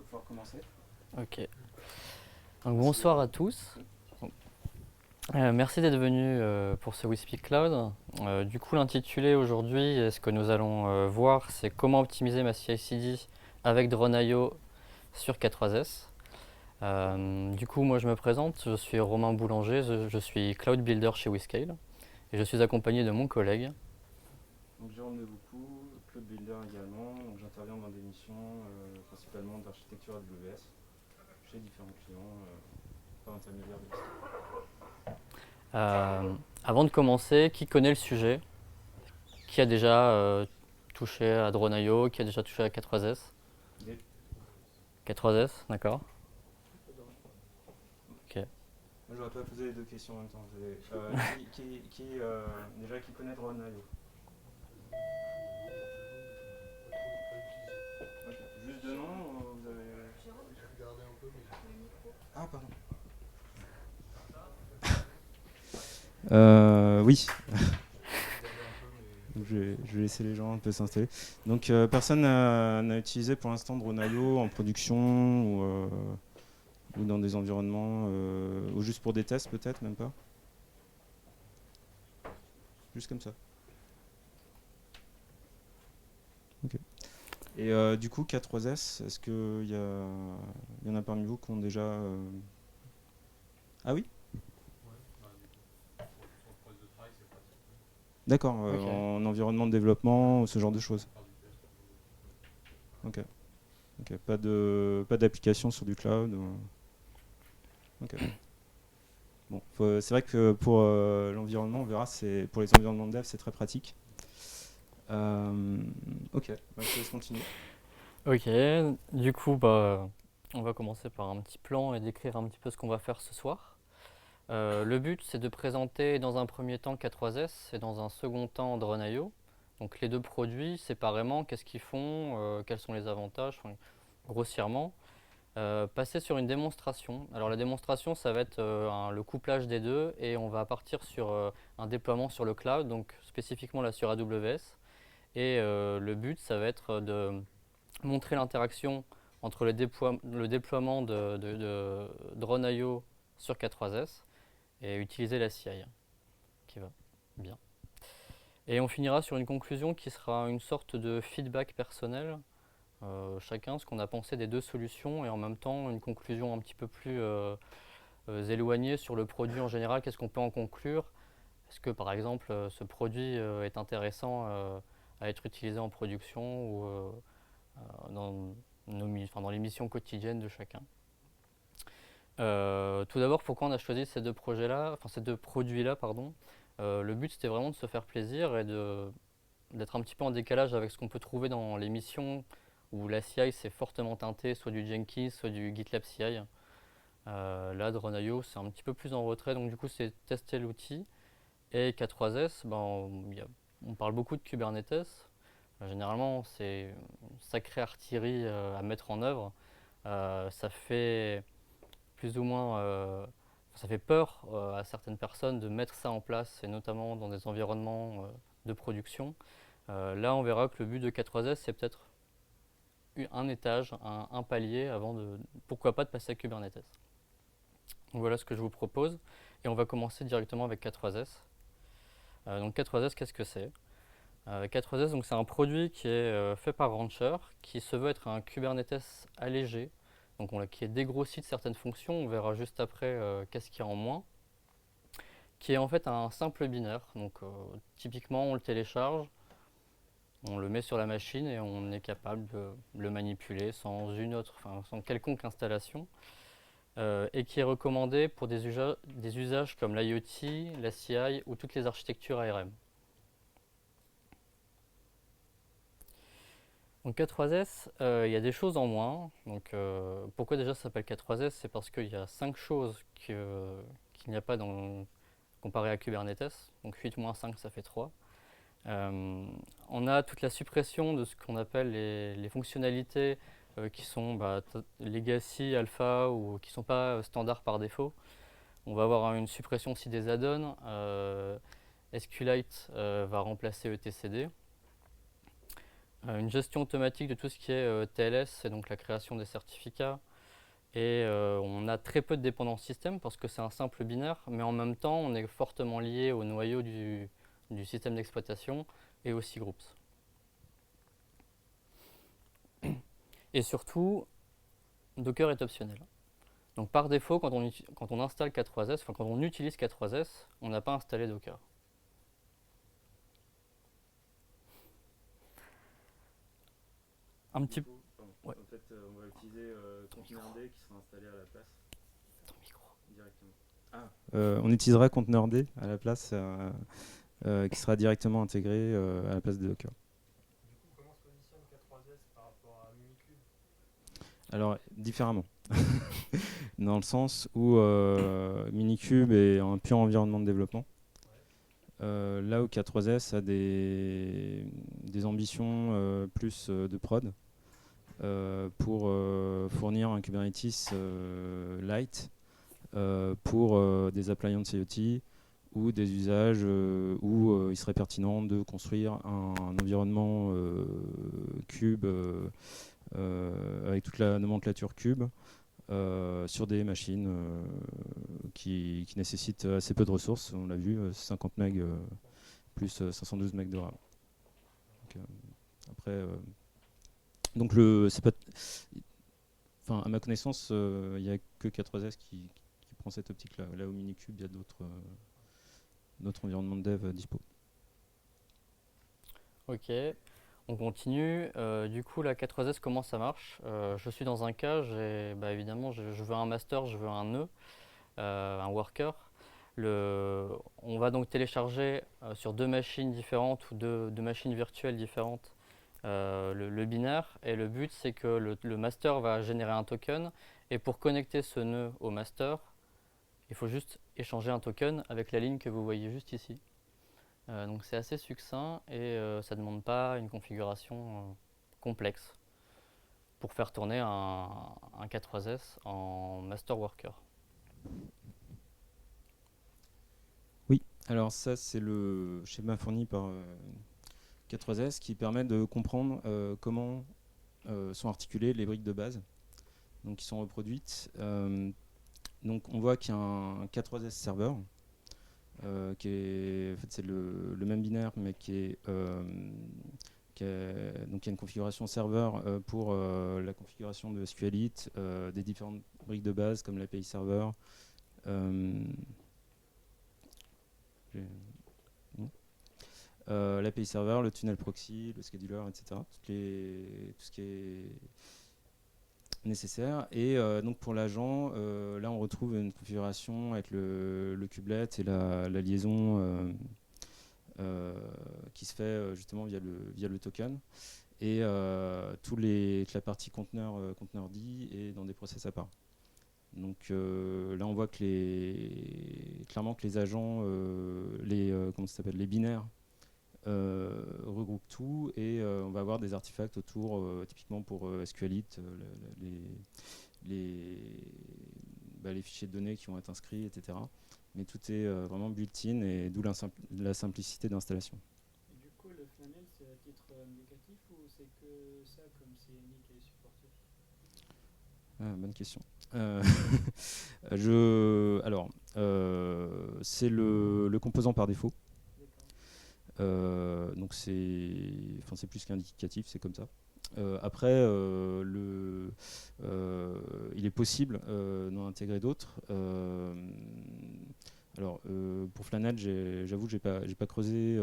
pouvoir commencer. Ok. Donc, bonsoir à tous. Merci d'être venus pour ce WeSpeak Cloud. Du coup, l'intitulé aujourd'hui, et ce que nous allons voir, c'est comment optimiser ma CI/CD avec Drone.io sur K3s. Du coup, moi je me présente, je suis Romain Boulanger, je suis Cloud Builder chez WeScale et je suis accompagné de mon collègue. Donc Jérôme de beaucoup, Cloud Builder également. Donc j'interviens dans des missions principalement d'architecture AWS chez différents clients par l'intermédiaire de WeScale. Avant de commencer, qui connaît le sujet? Qui a déjà touché à Drone.io? Qui a déjà touché à K3s? Des- K3s, d'accord. Ok. Moi j'aurais pas posé les deux questions en même temps. Déjà qui connaît Drone.io? Ok. Juste deux noms, vous avez. Ah pardon. Oui. Donc, je vais laisser les gens un peu s'installer. Donc personne n'a utilisé pour l'instant Drone.io en production ou dans des environnements, ou juste pour des tests peut-être, même pas. Juste comme ça. Ok. Et du coup, K3s, est-ce qu'il y en a parmi vous qui ont déjà... Ah oui. D'accord, Ok. en environnement de développement ou ce genre de choses. Ok. Ok. Pas d'application sur du cloud. Ok. Bon, c'est vrai que pour l'environnement, on verra, pour les environnements de dev, c'est très pratique. Ok, bah, je te laisse continuer. Ok, du coup, on va commencer par un petit plan et décrire un petit peu ce qu'on va faire ce soir. Le but, c'est de présenter dans un premier temps K3s et dans un second temps Drone.io. Donc les deux produits séparément, qu'est-ce qu'ils font, quels sont les avantages, enfin, grossièrement. Passer sur une démonstration. Alors la démonstration, ça va être le couplage des deux et on va partir sur un déploiement sur le cloud, donc spécifiquement là sur AWS. Et le but, ça va être de montrer l'interaction entre le déploiement de Drone.io sur K3s et utiliser la CI qui va bien. Et on finira sur une conclusion qui sera une sorte de feedback personnel, chacun ce qu'on a pensé des deux solutions et en même temps une conclusion un petit peu plus éloignée sur le produit en général, qu'est-ce qu'on peut en conclure. Est-ce que par exemple ce produit est intéressant à être utilisé en production ou dans, dans les missions quotidiennes de chacun. Tout d'abord, pourquoi on a choisi ces deux projets-là, enfin ces deux produits-là, pardon. Le but c'était vraiment de se faire plaisir et d'être un petit peu en décalage avec ce qu'on peut trouver dans les missions où la CI c'est fortement teinté, soit du Jenkins, soit du GitLab CI. Là, Drone.io c'est un petit peu plus en retrait, donc du coup c'est tester l'outil. Et K3s, on parle beaucoup de Kubernetes. Généralement, c'est une sacrée artillerie à mettre en œuvre. Ça fait plus ou moins, ça fait peur à certaines personnes de mettre ça en place, et notamment dans des environnements de production. Là, on verra que le but de K3s, c'est peut-être un étage, un palier avant de, pourquoi pas, de passer à Kubernetes. Donc voilà ce que je vous propose. Et on va commencer directement avec K3s. Donc K3s, qu'est-ce que c'est? K3s, donc c'est un produit qui est fait par Rancher, qui se veut être un Kubernetes allégé, donc qui est dégrossi de certaines fonctions. On verra juste après qu'est-ce qu'il y a en moins, qui est en fait un simple binaire. Donc typiquement, on le télécharge, on le met sur la machine et on est capable de le manipuler sans quelconque installation. Et qui est recommandé pour des usages comme l'IoT, la CI ou toutes les architectures ARM. Donc K3s, il y a des choses en moins. Donc, pourquoi déjà ça s'appelle K3s? C'est parce qu'il y a 5 choses qu'il n'y a pas comparé à Kubernetes. Donc 8 moins 5, ça fait 3. On a toute la suppression de ce qu'on appelle les fonctionnalités qui sont legacy, alpha ou qui ne sont pas standards par défaut. On va avoir une suppression aussi des add-ons. SQLite va remplacer etcd. Une gestion automatique de tout ce qui est TLS, c'est donc la création des certificats. Et on a très peu de dépendance système parce que c'est un simple binaire, mais en même temps, on est fortement lié au noyau du système d'exploitation et aux cgroups. Et surtout, Docker est optionnel. Donc par défaut, quand on installe K3s, enfin quand on utilise K3s, on n'a pas installé Docker. Un petit. Ouais. En fait, on va utiliser contenerd qui sera installé à la place Ton micro. directement. On utilisera contenerd à la place qui sera directement intégré à la place de Docker. Du coup, comment se positionne K3s par rapport à Minikube? Alors, différemment. Dans le sens où Minikube est un pur environnement de développement. Là où K3s a des ambitions plus de prod pour fournir un Kubernetes light pour des appliances IoT ou des usages où il serait pertinent de construire un environnement cube avec toute la nomenclature cube sur des machines qui nécessitent assez peu de ressources. On l'a vu, 50 MB plus 512 MB de RAM. Donc, après, donc c'est pas, enfin à ma connaissance, il n'y a que K3s qui prend cette optique-là. Là au Minikube, il y a d'autres environnements de dev dispo. Ok, on continue. Du coup, la K3s, comment ça marche? Je suis dans un cas, évidemment, je veux un master, je veux un nœud, un worker. On va donc télécharger sur deux machines différentes ou deux machines virtuelles différentes le binaire. Et le but, c'est que le master va générer un token. Et pour connecter ce nœud au master, il faut juste échanger un token avec la ligne que vous voyez juste ici. Donc c'est assez succinct et ça ne demande pas une configuration complexe pour faire tourner un K3s en master worker. Oui, alors ça c'est le schéma fourni par K3s qui permet de comprendre comment sont articulées les briques de base, donc qui sont reproduites. Donc on voit qu'il y a un K3s serveur qui est, en fait, c'est le même binaire mais donc il y a une configuration serveur pour la configuration de SQLite, des différentes briques de base comme l'API serveur. L'API serveur, le tunnel proxy, le scheduler, etc. Tout ce qui est nécessaire. Et donc pour l'agent, là on retrouve une configuration avec le kubelet et la liaison qui se fait justement via le token. Et toute la partie conteneur D est dans des process à part. Donc là on voit que clairement que les agents, comment ça s'appelle, les binaires regroupe tout et on va avoir des artefacts autour, typiquement pour SQLite, les fichiers de données qui vont être inscrits, etc. Mais tout est vraiment built-in et d'où la simplicité d'installation. Et du coup, le Flanel, c'est à titre indicatif ou c'est que ça comme CNI qui est supporté? Bonne question. Alors, c'est le composant par défaut. Donc c'est plus qu'indicatif, c'est comme ça. Après, il est possible d'en intégrer d'autres. Alors, pour Flanel, j'avoue que j'ai pas creusé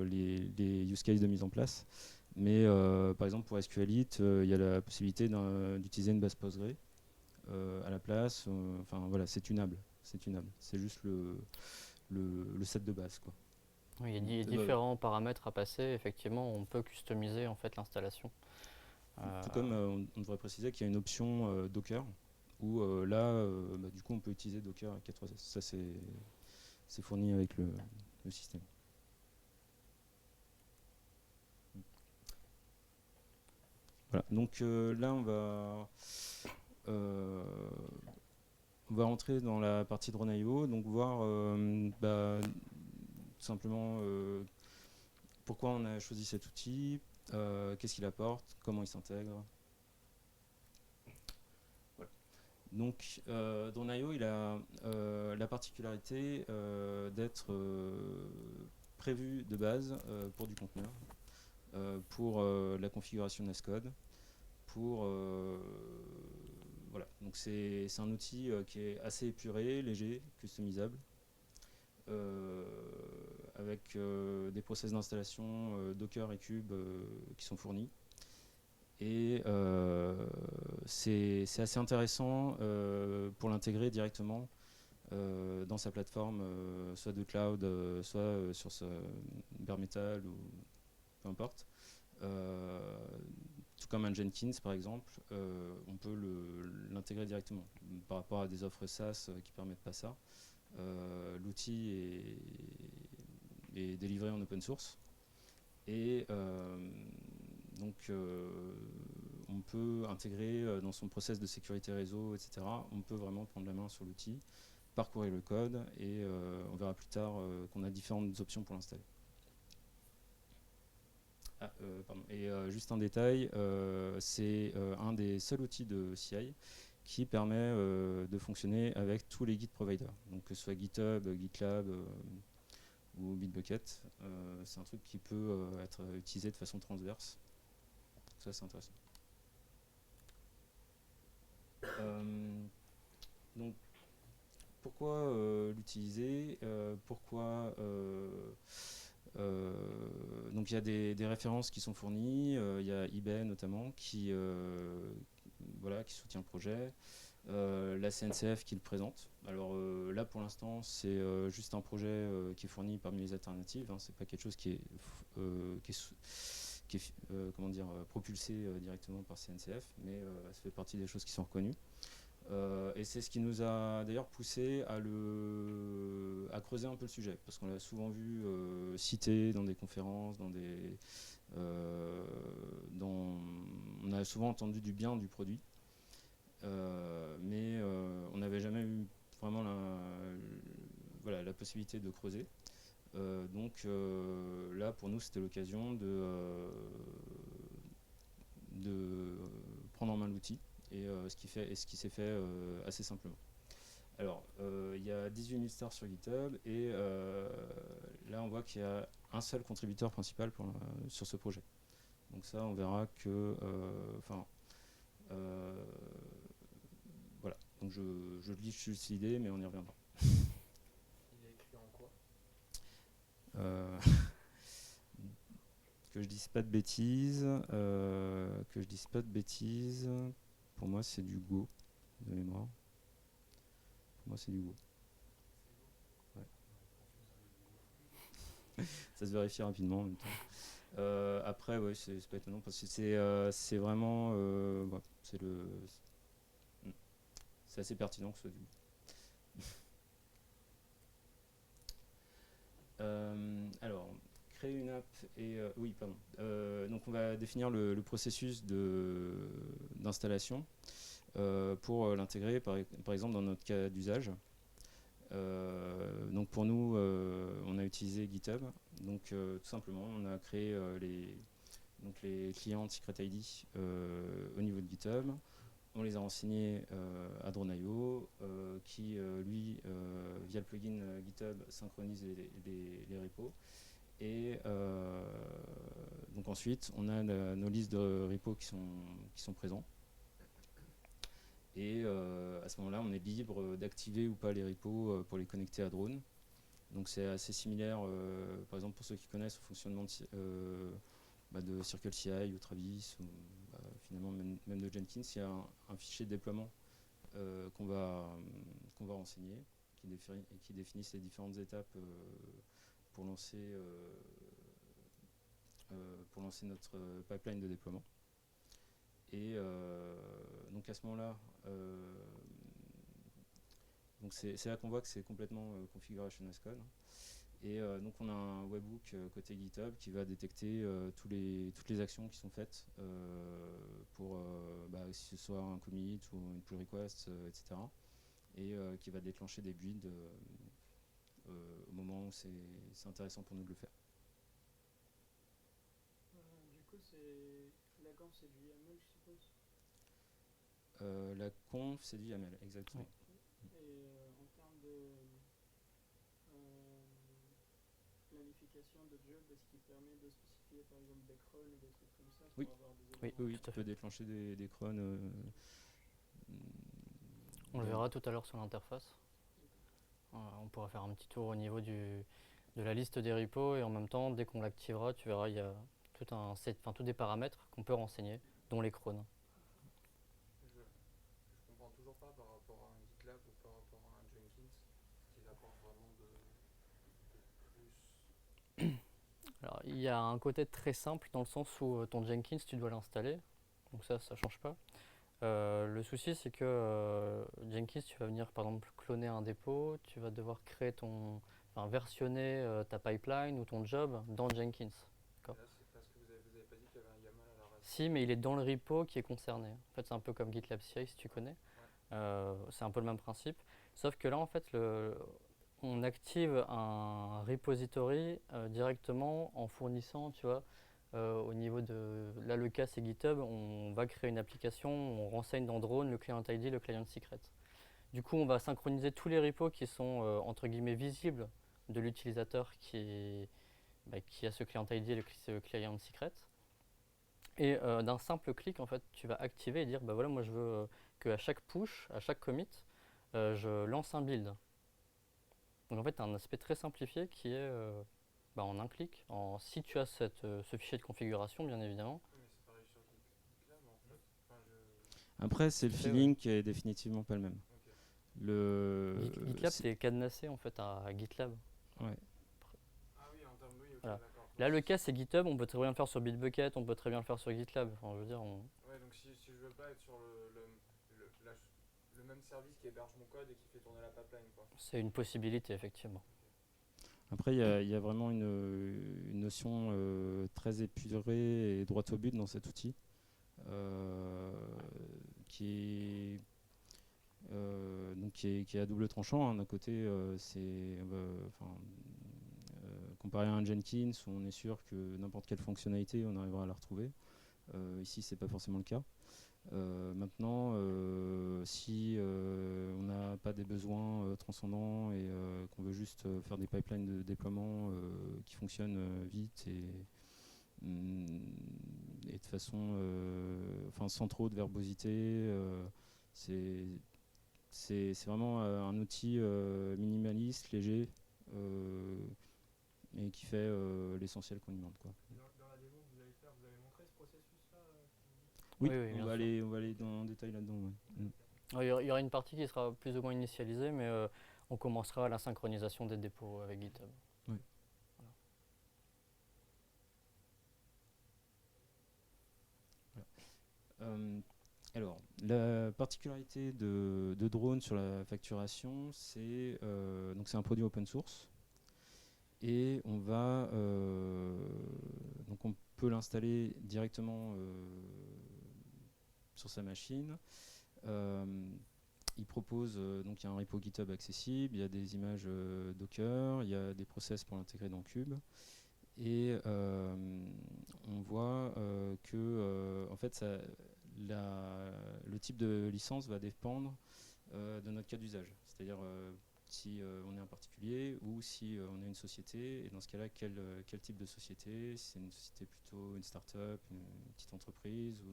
les use cases de mise en place. Mais par exemple, pour SQLite, il y a la possibilité d'utiliser une base Postgre à la place. Enfin, voilà, c'est tunable. C'est juste le set de base, quoi. Oui, il y a différents paramètres à passer. Effectivement, on peut customiser en fait l'installation. Tout comme on devrait préciser qu'il y a une option Docker où là, du coup, on peut utiliser Docker à 4.6. Ça, c'est fourni avec le système. Voilà. Donc là, on va rentrer dans la partie Drone.io, donc voir tout simplement pourquoi on a choisi cet outil, qu'est-ce qu'il apporte, comment il s'intègre. Voilà. Donc Drone.io, il a la particularité d'être prévu de base pour du conteneur, pour la configuration NASCode, pour voilà. Donc c'est un outil qui est assez épuré, léger, customisable, avec des process d'installation Docker et Cube qui sont fournis. Et c'est assez intéressant pour l'intégrer directement dans sa plateforme, soit de cloud, soit sur sa bare metal ou peu importe. Tout comme un Jenkins par exemple, on peut l'intégrer directement. Par rapport à des offres SaaS qui ne permettent pas ça, l'outil est délivré en open source. Et donc on peut intégrer dans son process de sécurité réseau, etc. On peut vraiment prendre la main sur l'outil, parcourir le code et on verra plus tard qu'on a différentes options pour l'installer. Et juste un détail, c'est un des seuls outils de CI qui permet de fonctionner avec tous les Git providers. Donc que ce soit GitHub, GitLab ou Bitbucket, c'est un truc qui peut être utilisé de façon transverse. Ça c'est intéressant. Donc pourquoi l'utiliser, pourquoi donc il y a des références qui sont fournies, il y a eBay notamment qui soutient le projet, la CNCF qui le présente. Alors là pour l'instant c'est juste un projet qui est fourni parmi les alternatives, hein, c'est pas quelque chose qui est propulsé directement par CNCF, mais ça fait partie des choses qui sont reconnues. Et c'est ce qui nous a d'ailleurs poussé à creuser un peu le sujet, parce qu'on l'a souvent vu cité dans des conférences, on a souvent entendu du bien du produit, mais on n'avait jamais eu vraiment la possibilité de creuser. Donc là, pour nous, c'était l'occasion de prendre en main l'outil. Et ce qui s'est fait assez simplement. Alors, il y a 18 000 stars sur GitHub et là on voit qu'il y a un seul contributeur principal sur ce projet. Donc ça, on verra que, voilà. Donc je lis juste l'idée, mais on y reviendra. Il est écrit en quoi? Que je dise pas de bêtises. Pour moi, c'est du Go de mémoire. Pour moi, c'est du Go. Ouais. Ça se vérifie rapidement en même temps. Après, ouais, c'est pas étonnant parce que c'est vraiment, ouais, c'est assez pertinent que ce soit du Go. Alors, créer une app et oui, pardon. Donc, on va définir le processus d'installation pour l'intégrer, par exemple, dans notre cas d'usage. Donc, pour nous, on a utilisé GitHub. Donc, tout simplement, on a créé les clients Secret ID au niveau de GitHub. On les a renseignés à Drone.io qui, lui, via le plugin GitHub, synchronise les repos. Et donc ensuite, on a nos listes de repos qui sont présents. Et à ce moment-là, on est libre d'activer ou pas les repos pour les connecter à Drone. Donc c'est assez similaire, par exemple pour ceux qui connaissent, au fonctionnement de CircleCI ou Travis, ou finalement même de Jenkins, il y a un fichier de déploiement qu'on va renseigner, qui définit les différentes étapes pour lancer notre pipeline de déploiement. Et donc à ce moment-là, donc c'est là qu'on voit que c'est complètement configuration as code. Et donc on a un webhook côté GitHub qui va détecter toutes les actions qui sont faites pour si ce soit un commit ou une pull request, etc. Et qui va déclencher des builds au moment où c'est intéressant pour nous de le faire. Du coup, coup, c'est la conf, c'est du YAML, je suppose. La conf, c'est du YAML, exactement. Et en termes de planification de job, est-ce qu'il permet de spécifier par exemple des cron ou des trucs comme ça pour Oui. avoir des Oui, éléments Oui, tout tu à peux fait. déclencher des crons. On le verra tout à l'heure sur l'interface. On pourra faire un petit tour au niveau de la liste des repos et en même temps, dès qu'on l'activera, tu verras, il y a tous des paramètres qu'on peut renseigner, dont les crônes. Je comprends toujours pas par rapport à un GitLab ou par rapport à un Jenkins qu'il apporte vraiment de plus. Alors, il y a un côté très simple dans le sens où ton Jenkins, tu dois l'installer. Donc ça change pas. Le souci, c'est que Jenkins, tu vas venir par exemple cloner un dépôt, tu vas devoir versionner ta pipeline ou ton job dans Jenkins. Là, c'est parce que vous avez pas dit qu'il y avait un YAML à la racine. Si, mais il est dans le repo qui est concerné. En fait, c'est un peu comme GitLab CI si tu connais. C'est un peu le même principe. Sauf que là, en fait, on active un repository directement en fournissant, tu vois, au niveau de. Là, le cas, c'est GitHub. On va créer une application, on renseigne dans Drone le client ID, le client secret. Du coup, on va synchroniser tous les repos qui sont, entre guillemets, visibles de l'utilisateur qui a ce client ID et ce client secret. Et d'un simple clic, en fait, tu vas activer et dire, bah voilà, moi je veux qu'à chaque push, à chaque commit, je lance un build. Donc en fait, tu as un aspect très simplifié qui est en un clic. Si tu as ce fichier de configuration, bien évidemment. Oui, mais c'est pareil sur GitLab en fait. Après, c'est le Tout à fait, feeling qui est définitivement pas le même. Ok. GitLab, c'est cadenassé en fait à GitLab. Ouais. Ah oui, en termes de. Oui, ok, Voilà. d'accord. Là, le cas, c'est GitHub. On peut très bien le faire sur Bitbucket, on peut très bien le faire sur GitLab. Enfin, je veux dire, Ouais, donc si je veux pas être sur le même service qui héberge mon code et qui fait tourner la pipeline, quoi. c'est une possibilité, effectivement. Après, il y a vraiment une notion très épurée et droite au but dans cet outil, qui est à double tranchant, hein. D'un côté, comparé à un Jenkins, où on est sûr que n'importe quelle fonctionnalité, on arrivera à la retrouver. Ici, c'est pas forcément le cas. Maintenant, si on n'a pas des besoins transcendants et qu'on veut juste faire des pipelines de déploiement qui fonctionnent vite et de façon, sans trop de verbosité, c'est vraiment un outil minimaliste, léger, et qui fait l'essentiel qu'on lui demande, quoi. Dans la démo que vous allez faire, vous avez montré ce processus-là Oui, Oui, on bien va sûr. aller dans le détail là-dedans. Ouais. Il y aura une partie qui sera plus ou moins initialisée, mais on commencera la synchronisation des dépôts avec GitHub. Oui. Alors, la particularité de Drone sur la facturation, c'est un produit open source et on peut l'installer directement sur sa machine. Il propose donc il y a un repo GitHub accessible, il y a des images Docker, il y a des process pour l'intégrer dans Cube. Et on voit que en fait, le type de licence va dépendre de notre cas d'usage. C'est-à-dire si on est un particulier ou si on est une société. Et dans ce cas-là, quel type de société? Si c'est une société plutôt une start-up, une petite entreprise ou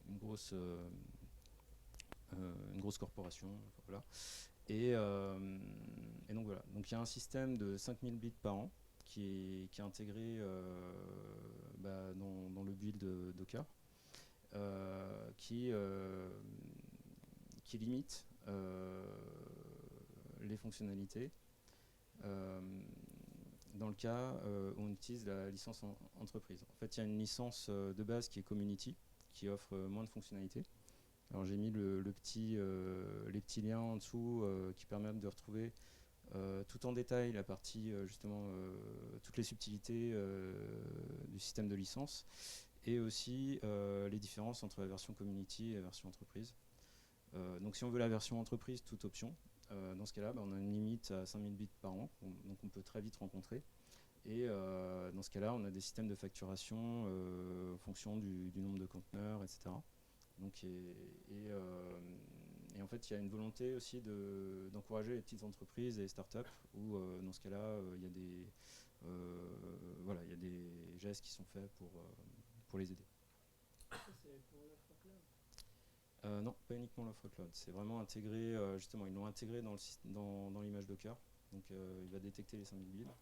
une grosse corporation. Voilà. Et donc voilà. Donc il y a un système de 5000 bits par an qui est intégré dans le build Docker, qui limite les fonctionnalités dans le cas où on utilise la licence entreprise. En fait, il y a une licence de base qui est Community, qui offre moins de fonctionnalités. Alors j'ai mis les petits liens en dessous qui permettent de retrouver tout en détail la partie toutes les subtilités du système de licence et aussi les différences entre la version community et la version entreprise. Donc si on veut la version entreprise, toute option. Dans ce cas-là, on a une limite à 5000 bits par an, donc on peut très vite rencontrer. Et dans ce cas-là, on a des systèmes de facturation en fonction du nombre de conteneurs, etc. Donc, et en fait, il y a une volonté aussi d'encourager les petites entreprises et les startups où, dans ce cas-là, il y a il y a des gestes qui sont faits pour les aider. Ça, c'est pour l'offre cloud. Non, pas uniquement l'offre cloud. C'est vraiment intégré, justement, ils l'ont intégré dans l'image Docker. Donc, il va détecter les 5000 builds.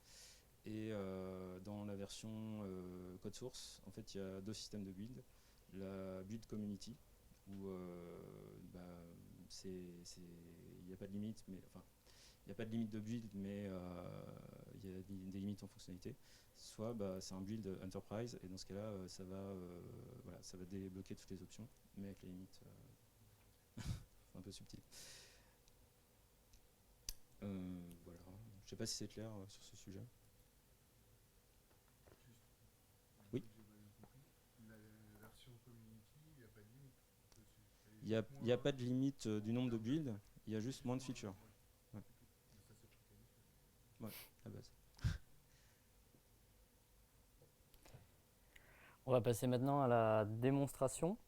Et dans la version code source, en fait, il y a 2 systèmes de build. La build community, où il n'y a pas de limite, mais enfin, il n'y a pas de limite de build, mais il y a des limites en fonctionnalité. Soit c'est un build enterprise, et dans ce cas-là, ça va débloquer toutes les options, mais avec les limites, c'est un peu subtil. Voilà. Je ne sais pas si c'est clair sur ce sujet. Oui. La version community, il n'y a pas de limite dessus. Il n'y a pas de limite du nombre de builds, il y a juste moins de features. Ouais. Ça, c'est précanisé. Ouais, à la base. On va passer maintenant à la démonstration.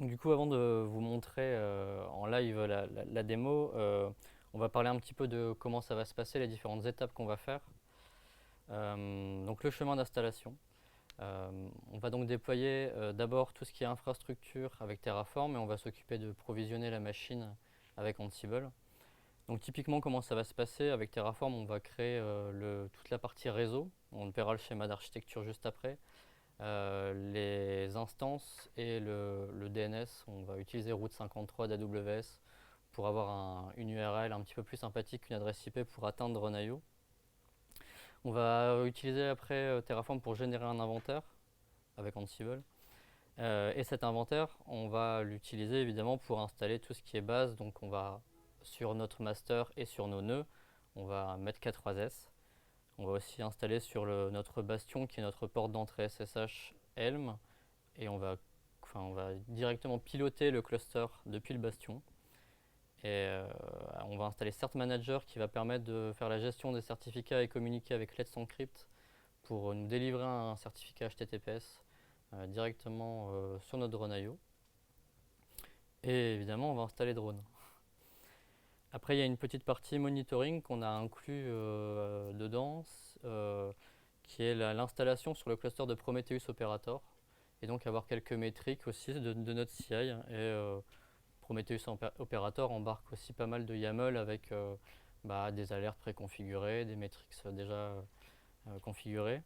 Du coup, avant de vous montrer en live la démo, on va parler un petit peu de comment ça va se passer, les différentes étapes qu'on va faire. Donc le chemin d'installation. On va donc déployer d'abord tout ce qui est infrastructure avec Terraform et on va s'occuper de provisionner la machine avec Ansible. Donc typiquement comment ça va se passer avec Terraform, on va créer toute la partie réseau. On verra le schéma d'architecture juste après. Les instances et le DNS, on va utiliser Route 53 d'AWS pour avoir une URL un petit peu plus sympathique qu'une adresse IP pour atteindre Run.io. On va utiliser après Terraform pour générer un inventaire avec Ansible. Et cet inventaire, on va l'utiliser évidemment pour installer tout ce qui est base. Donc on va, sur notre master et sur nos nœuds, on va mettre K3s. On va aussi installer sur notre bastion qui est notre porte d'entrée SSH Helm. Et on va directement piloter le cluster depuis le bastion. Et on va installer Cert Manager qui va permettre de faire la gestion des certificats et communiquer avec Let's Encrypt pour nous délivrer un certificat HTTPS directement sur notre Drone.io. Et évidemment, on va installer Drone. Après, il y a une petite partie monitoring qu'on a inclus dedans, qui est l'installation sur le cluster de Prometheus Operator. Et donc avoir quelques métriques aussi de notre CI. Et Prometheus Operator embarque aussi pas mal de YAML avec des alertes préconfigurées, des métriques déjà configurées.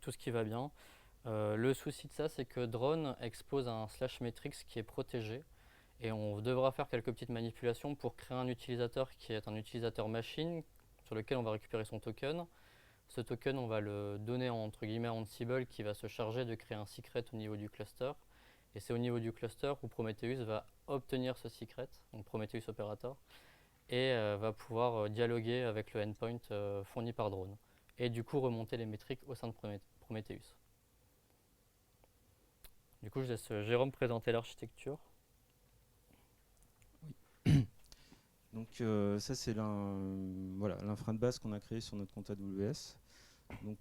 Tout ce qui va bien. Le souci de ça, c'est que Drone expose un /metrics qui est protégé et on devra faire quelques petites manipulations pour créer un utilisateur qui est un utilisateur machine sur lequel on va récupérer son token. Ce token, on va le donner entre guillemets à Ansible qui va se charger de créer un secret au niveau du cluster. Et c'est au niveau du cluster où Prometheus va obtenir ce secret, donc Prometheus Operator, et va pouvoir dialoguer avec le endpoint fourni par Drone. Et du coup remonter les métriques au sein de Prometheus. Du coup, je laisse Jérôme présenter l'architecture. Oui. Donc ça c'est l'infra de base qu'on a créé sur notre compte AWS. Donc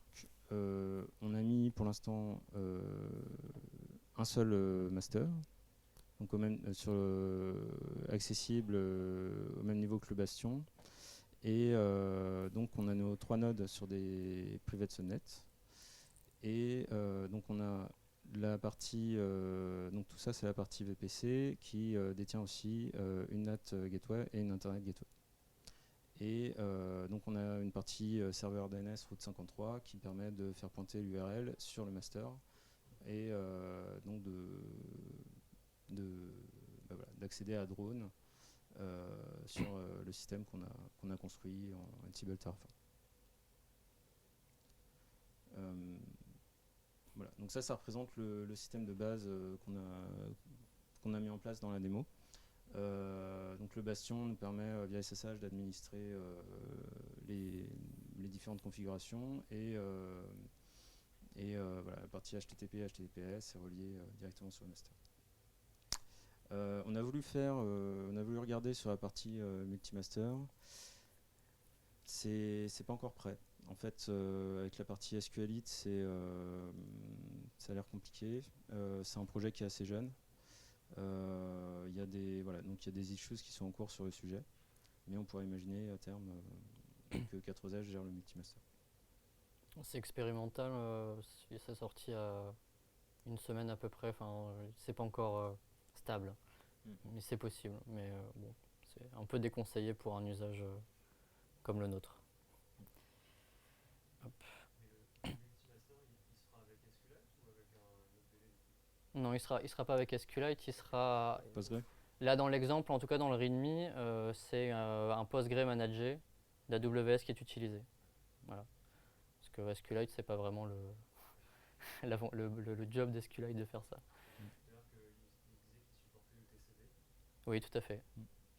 on a mis pour l'instant un seul master, donc accessible au même niveau que le bastion. Et donc on a nos 3 nodes sur des private subnets. Et donc on a la partie, donc tout ça c'est la partie VPC qui détient aussi une NAT gateway et une Internet gateway. Et donc on a une partie serveur DNS route 53 qui permet de faire pointer l'URL sur le master et donc d'accéder à Drone sur le système qu'on a construit en Ansible Terraform. Voilà. Donc ça représente le système de base qu'on a mis en place dans la démo. Donc le bastion nous permet via SSH d'administrer les différentes configurations et la partie HTTP et HTTPS est reliée directement sur le master. On a voulu regarder sur la partie multimaster C'est pas encore prêt. En fait, avec la partie SQLite, ça a l'air compliqué. C'est un projet qui est assez jeune. Il y a donc il y a des issues qui sont en cours sur le sujet, mais on pourrait imaginer à terme que 4S gère le multimaster. C'est expérimental, c'est sorti à une semaine à peu près, enfin c'est pas encore stable, mais c'est possible. Mais bon, c'est un peu déconseillé pour un usage comme le nôtre. Hop. Non, il sera pas avec SQLite, il sera Postgre. là dans l'exemple, en tout cas dans le README, c'est un Postgre managé d'AWS qui est utilisé. Voilà. Parce que SQLite, c'est pas vraiment le job d'SQLite de faire ça. Oui, tout à fait.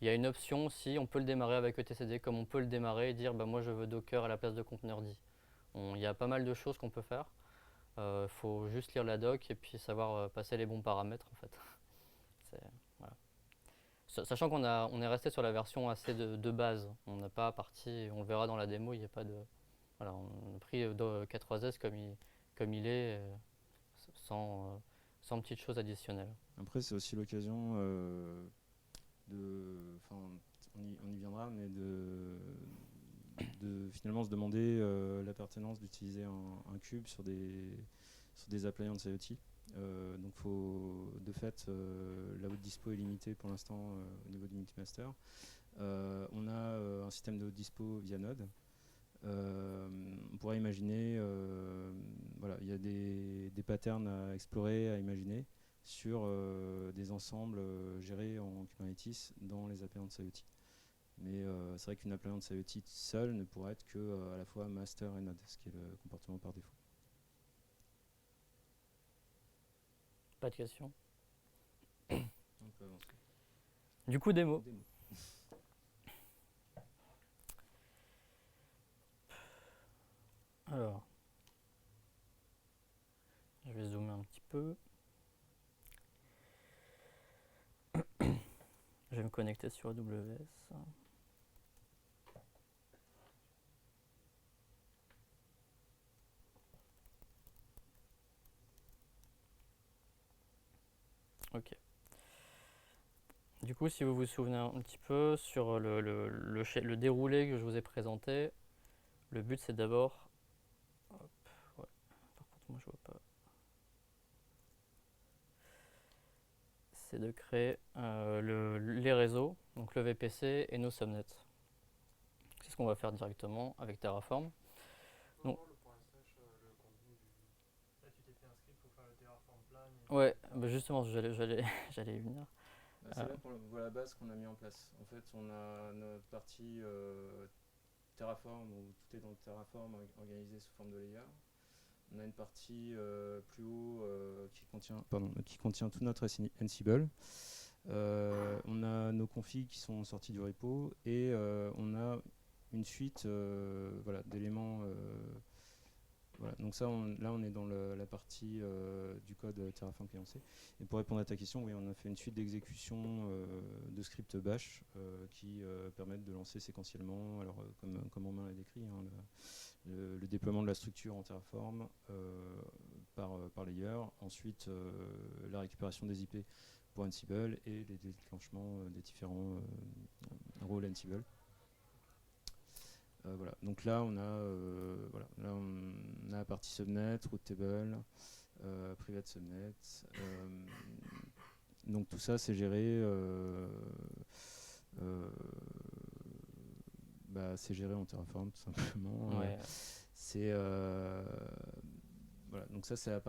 Il y a une option aussi, on peut le démarrer avec etcd, comme on peut le démarrer et dire bah, moi je veux Docker à la place de contenerd. Il y a pas mal de choses qu'on peut faire. Faut juste lire la doc et puis savoir passer les bons paramètres en fait. Voilà. Sachant on est resté sur la version assez de base. On n'a pas parti, on le verra dans la démo, il n'y a pas de. Voilà, on a pris K3S comme il est, sans petites choses additionnelles. Après, c'est aussi l'occasion enfin, on y viendra, mais de finalement se demander la pertinence d'utiliser un cube sur des appliances IoT. Donc de fait, la haute dispo est limitée pour l'instant au niveau du multimaster. On a un système de haute dispo via Node. On pourrait imaginer, il y a des patterns à explorer, à imaginer sur des ensembles gérés en Kubernetes dans les appliances IoT. Mais c'est vrai qu'une appliance IoT seule ne pourrait être que à la fois master et node, ce qui est le comportement par défaut. Pas de questions. On peut avancer. Du coup, démo. Alors, je vais zoomer un petit peu. Je vais me connecter sur AWS. Ok. Du coup, si vous vous souvenez un petit peu sur le déroulé que je vous ai présenté, le but c'est d'abord. Hop, ouais. Par contre, moi je vois pas. C'est de créer les réseaux, donc le VPC et nos subnets. C'est ce qu'on va faire directement avec Terraform. Donc, le point slash, le contenu du. Là, tu t'es fait un script pour faire le Terraform plan. Ouais, bah justement, j'allais y venir. C'est là pour la base qu'on a mis en place. En fait, on a notre partie Terraform où tout est dans Terraform organisé sous forme de layer. On a une partie plus haut qui contient tout notre Ansible. On a nos configs qui sont sortis du repo et on a une suite d'éléments. Donc ça, là, on est dans la partie du code Terraform qui est lancé. Et pour répondre à ta question, oui, on a fait une suite d'exécution de scripts bash qui permettent de lancer séquentiellement, alors comme Romain l'a décrit, hein, le déploiement de la structure en Terraform par layer, ensuite la récupération des IP pour Ansible et les déclenchements des différents rôles Ansible. Donc là on a la partie subnet, route table, private subnet. Donc tout ça c'est géré c'est géré en Terraform tout simplement. Ouais. Donc ça c'est la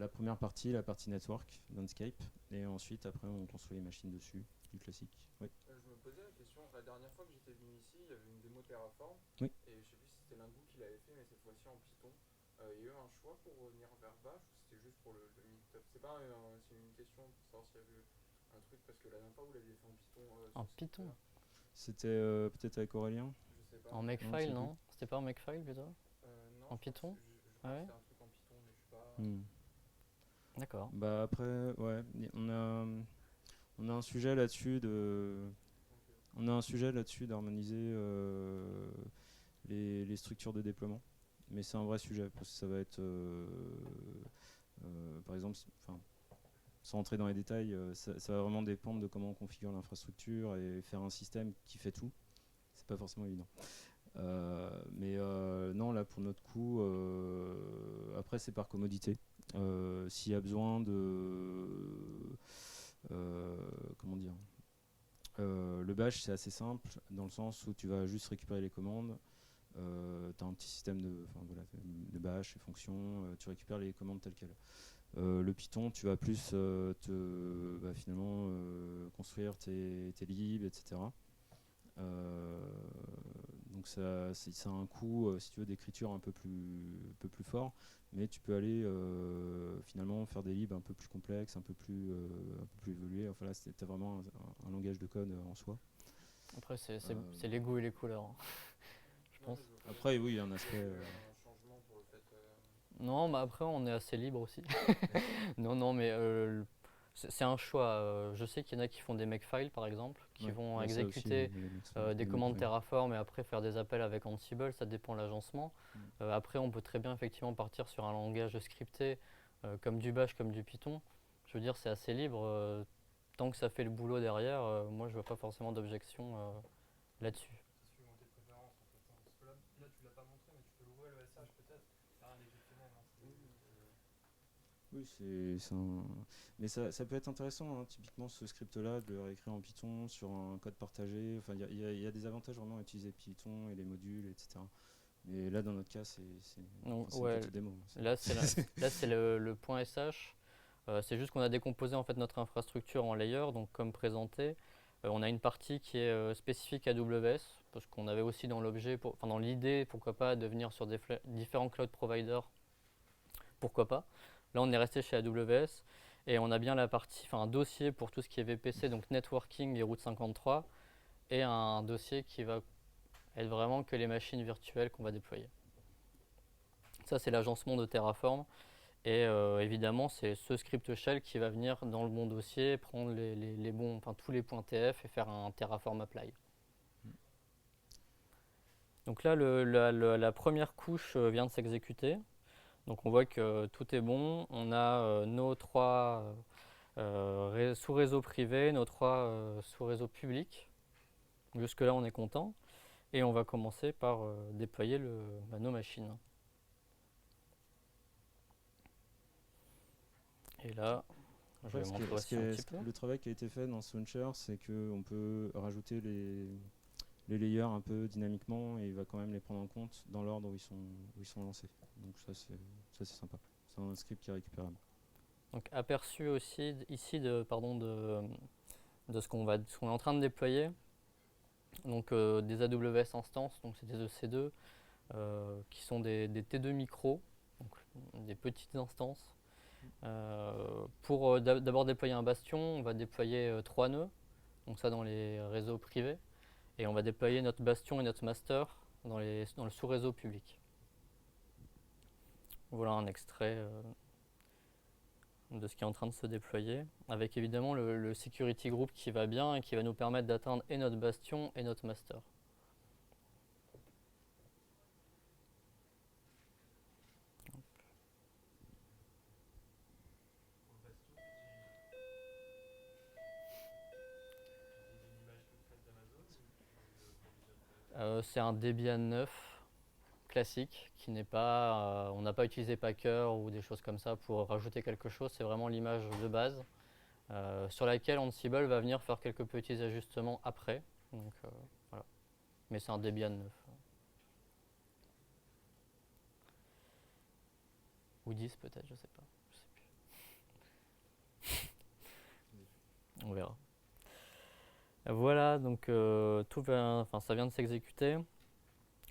première partie, la partie network, landscape, et ensuite après on construit les machines dessus, du classique. Oui. Je me posais la question, la dernière fois que j'étais venu ici, il y avait une démo Terraform, oui. Et je sais plus si c'était Lingo qui l'avait fait, mais cette fois-ci en Python. Il y a eu un choix pour revenir vers Bash ou c'était juste pour le meetup? C'est une question pour savoir s'il y avait un truc, parce que la dernière fois vous l'aviez fait en Python. En Python? C'était peut-être avec Aurélien? Je sais pas. En Makefile, non? C'était pas en Makefile plutôt? Non. En Python? Je crois que c'était un truc en Python, mais je sais pas. D'accord. Après, ouais, on a un sujet là-dessus d'harmoniser les structures de déploiement. Mais c'est un vrai sujet, parce que ça va être, par exemple, sans entrer dans les détails, ça va vraiment dépendre de comment on configure l'infrastructure et faire un système qui fait tout. C'est pas forcément évident. Mais non, là pour notre coup, après c'est par commodité. S'il y a besoin de, comment dire, le bash c'est assez simple dans le sens où tu vas juste récupérer les commandes. Tu as un petit système de bash et fonctions, tu récupères les commandes telles quelles. Le Python, tu vas plus finalement construire tes libs, etc. Donc ça a un coût, si tu veux, d'écriture un peu plus fort, mais tu peux aller finalement faire des libs un peu plus complexes, un peu plus évolués. Enfin là, tu as vraiment un langage de code en soi. Après, c'est les goûts et les couleurs, hein. Je pense. Après, oui, il y a un aspect. Un changement pour le fait. Non, mais après, on est assez libre aussi. Non, mais c'est un choix. Je sais qu'il y en a qui font des makefiles, par exemple, qui Ouais, vont il y a ça aussi, exécuter les des commandes Makefile. Terraform et après faire des appels avec Ansible, ça dépend de l'agencement. Après, on peut très bien effectivement partir sur un langage scripté, comme du Bash, comme du Python. Je veux dire, c'est assez libre. Tant que ça fait le boulot derrière, moi, je vois pas forcément d'objection là-dessus. C'est suivant tes préférences en fait, hein. Parce que là tu l'as pas montré, mais tu peux l'ouvrir le SH peut-être. C'est rien d'exceptionnel, hein. Oui, mais ça peut être intéressant, hein, typiquement ce script-là, de le réécrire en Python sur un code partagé. Enfin, il y a des avantages vraiment à utiliser Python et les modules, etc. Mais là, dans notre cas, c'est Donc, une ouais, petite démo. là, c'est le point SH. C'est juste qu'on a décomposé en fait notre infrastructure en layers, donc comme présenté. On a une partie qui est spécifique AWS, parce qu'on avait aussi dans l'objet, enfin dans l'idée, pourquoi pas, de venir sur différents cloud providers, pourquoi pas. Là, on est resté chez AWS et on a bien la partie, enfin un dossier pour tout ce qui est VPC, donc networking et route 53, et un dossier qui va être vraiment que les machines virtuelles qu'on va déployer. Ça, c'est l'agencement de Terraform. Et évidemment, c'est ce script shell qui va venir dans le bon dossier, prendre tous les points TF et faire un Terraform apply. Donc là, la première couche vient de s'exécuter. Donc on voit que tout est bon. On a nos trois sous-réseaux privés, nos trois sous-réseaux publics. Jusque-là, on est content. Et on va commencer par déployer nos machines. Et là, je vais montrer aussi un petit peu. Le travail qui a été fait dans Launcher, c'est qu'on peut rajouter les layers un peu dynamiquement et il va quand même les prendre en compte dans l'ordre où ils sont lancés. Donc ça c'est sympa. C'est un script qui est récupérable. Donc aperçu aussi ici de ce qu'on est en train de déployer. Donc des AWS instances, donc c'est des EC2 qui sont des T2 micro, donc des petites instances. Pour d'abord déployer un bastion, on va déployer 3 nœuds, donc ça dans les réseaux privés, et on va déployer notre bastion et notre master dans le sous-réseau public. Voilà un extrait de ce qui est en train de se déployer, avec évidemment le security group qui va bien et qui va nous permettre d'atteindre et notre bastion et notre master. C'est un Debian 9 classique qui n'est pas, on n'a pas utilisé Packer ou des choses comme ça pour rajouter quelque chose, c'est vraiment l'image de base sur laquelle Ansible va venir faire quelques petits ajustements après. Donc, voilà. Mais c'est un Debian 9. Ou 10 peut-être, je sais pas. Je sais plus. On verra. Voilà, donc ça vient de s'exécuter.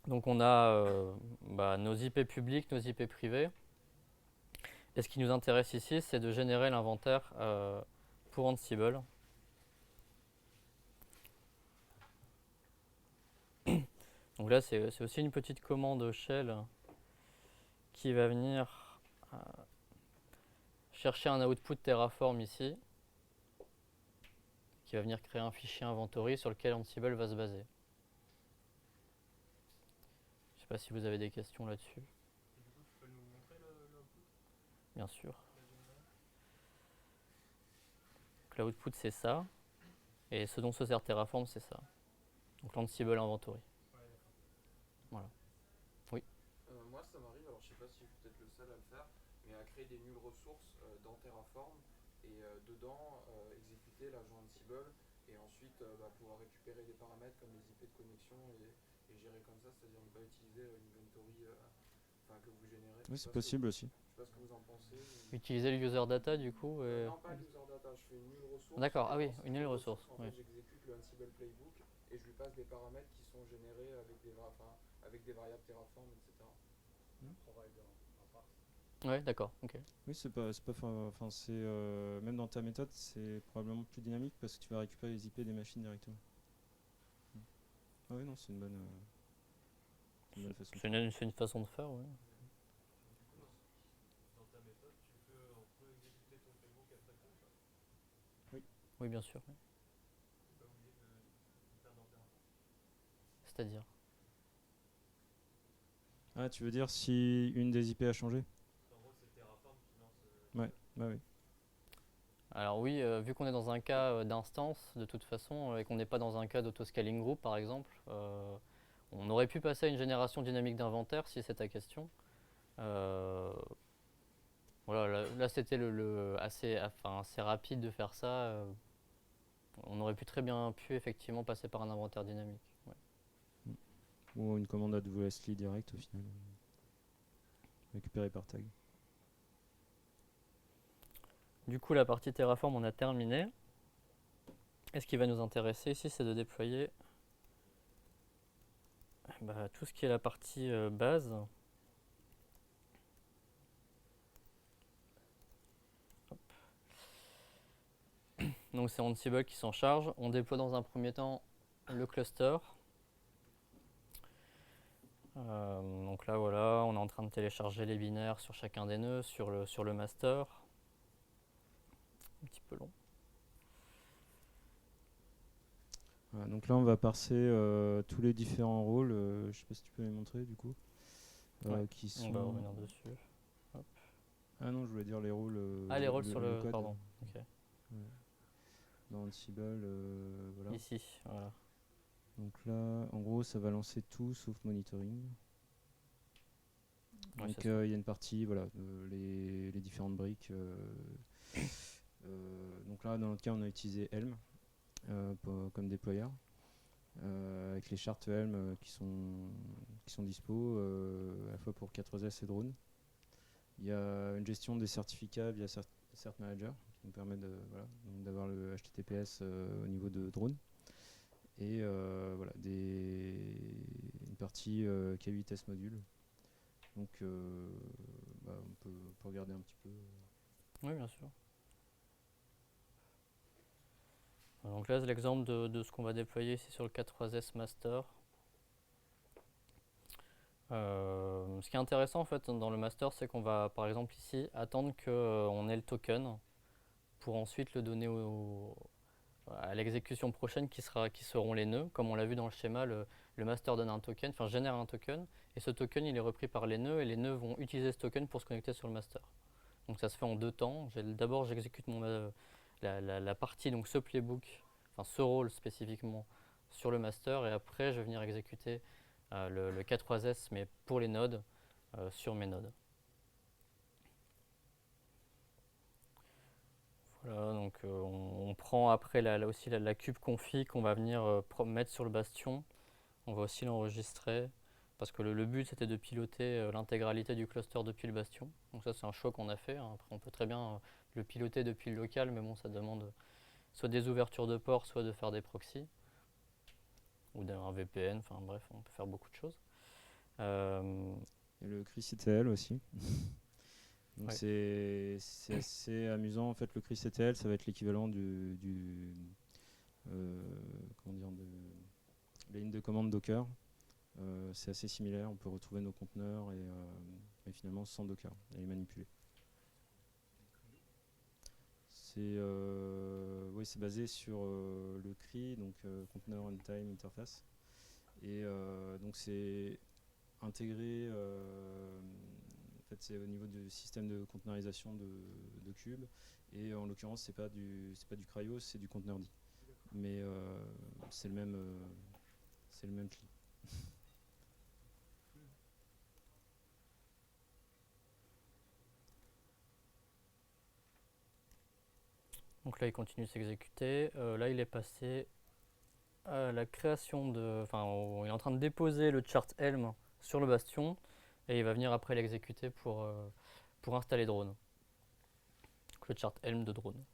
Donc on a nos IP publics, nos IP privés. Et ce qui nous intéresse ici, c'est de générer l'inventaire pour Ansible. Donc là, c'est aussi une petite commande shell qui va venir chercher un output Terraform ici, qui va venir créer un fichier inventory sur lequel Ansible va se baser. sais pas si vous avez des questions là-dessus. Et du coup, tu peux nous montrer le output, Bien sûr. la générale? Donc, l'output, c'est ça. Et ce dont se sert Terraform, c'est ça. Donc l'Ansible Inventory. Ouais, d'accord. Voilà. Moi, ça m'arrive, alors je sais pas si je suis peut-être le seul à le faire, mais à créer des nulles ressources dans Terraform et dedans exécuter l'agent Ansible et ensuite pouvoir récupérer des paramètres comme les IP de connexion et gérer comme ça, c'est-à-dire ne pas utiliser une inventory que vous générez. Oui, c'est possible aussi. Je sais pas ce que vous en pensez. Utiliser le user data du coup. Non, pas l'user data, je fais une nulle ressource. D'accord, ah et oui, dans cette une nulle ressource. En Oui. fait, j'exécute le Ansible playbook et je lui passe des paramètres qui sont générés avec des variables Terraform, etc. Ouais, d'accord, ok. Oui, même dans ta méthode, c'est probablement plus dynamique parce que tu vas récupérer les IP des machines directement. Ah oui, non, c'est une bonne façon. C'est une façon de faire, oui. Dans ta méthode, tu peux exécuter ton playbook après coup ou pas? Oui, bien sûr. Oui. T'es pas obligé de le faire dans Terraform. C'est-à-dire. Ah, tu veux dire si une des IP a changé? En gros, c'est Terraform qui lance. Ouais, bah oui. Alors oui, vu qu'on est dans un cas d'instance, de toute façon, et qu'on n'est pas dans un cas d'autoscaling group, par exemple, on aurait pu passer à une génération dynamique d'inventaire, si c'est ta question. Voilà, là, c'était assez rapide de faire ça. On aurait très bien pu effectivement passer par un inventaire dynamique. Ouais. Ou une commande AWS direct au final. Récupérée par tag. Du coup, la partie Terraform, on a terminé. Et ce qui va nous intéresser ici, c'est de déployer tout ce qui est la partie base. Hop. Donc c'est Ansible qui s'en charge. On déploie dans un premier temps le cluster. Donc là, voilà, on est en train de télécharger les binaires sur chacun des nœuds, sur le master. Un petit peu long. Voilà, donc là, on va parser tous les différents rôles. Je sais pas si tu peux les montrer du coup. Ouais, Qui on va sont... revenir dessus. Hop. Ah non, je voulais dire les rôles. Ah, les rôles sur le. code. Pardon. Ok. Ouais. Dans Ansible, voilà. Ici, voilà. Donc là, en gros, ça va lancer tout sauf monitoring. Ouais, Donc c'est ça. il y a une partie, voilà, les différentes briques. Donc là, dans notre cas, on a utilisé Helm comme déployeur, avec les chartes Helm qui sont dispo, à la fois pour 4S et drone. Il y a une gestion des certificats via Cert Manager qui nous permet d'avoir le HTTPS au niveau de drone. Et voilà, une partie K8 test module. Donc on peut regarder un petit peu. Oui, bien sûr. Donc là, c'est l'exemple de ce qu'on va déployer ici sur le K3S Master. Ce qui est intéressant en fait dans le master, c'est qu'on va par exemple ici attendre qu'on ait le token pour ensuite le donner à l'exécution prochaine qui seront les nœuds. Comme on l'a vu dans le schéma, le master donne un token, enfin génère un token, et ce token il est repris par les nœuds et les nœuds vont utiliser ce token pour se connecter sur le master. Donc ça se fait en deux temps. D'abord j'exécute la partie, donc ce playbook, enfin ce rôle spécifiquement sur le master, et après je vais venir exécuter le K3S mais pour les nodes sur mes nodes. Voilà, donc on prend après aussi la cube config qu'on va venir mettre sur le bastion. On va aussi l'enregistrer parce que le but c'était de piloter l'intégralité du cluster depuis le bastion. Donc ça c'est un choix qu'on a fait. Hein. Après on peut très bien le piloter depuis le local, mais bon ça demande soit des ouvertures de ports, soit de faire des proxys ou d'un VPN. Enfin bref, on peut faire beaucoup de choses. Et le CRI-CTL aussi. Donc ouais. c'est assez amusant. En fait, le CRI-CTL, ça va être l'équivalent comment dire, de la ligne de commande Docker. C'est assez similaire. On peut retrouver nos conteneurs et finalement sans Docker et les manipuler. C'est basé sur le CRI, donc Container Runtime Interface. Et donc c'est intégrer, en fait, c'est au niveau du système de conteneurisation de Cube. Et en l'occurrence, c'est pas du Cryo, c'est du conteneur D. Mais c'est le même CLI. Donc là, il continue de s'exécuter. Là, il est passé à la création de. Enfin, il est en train de déposer le chart Helm sur le bastion et il va venir après l'exécuter pour installer drone. Donc, le chart Helm de drone.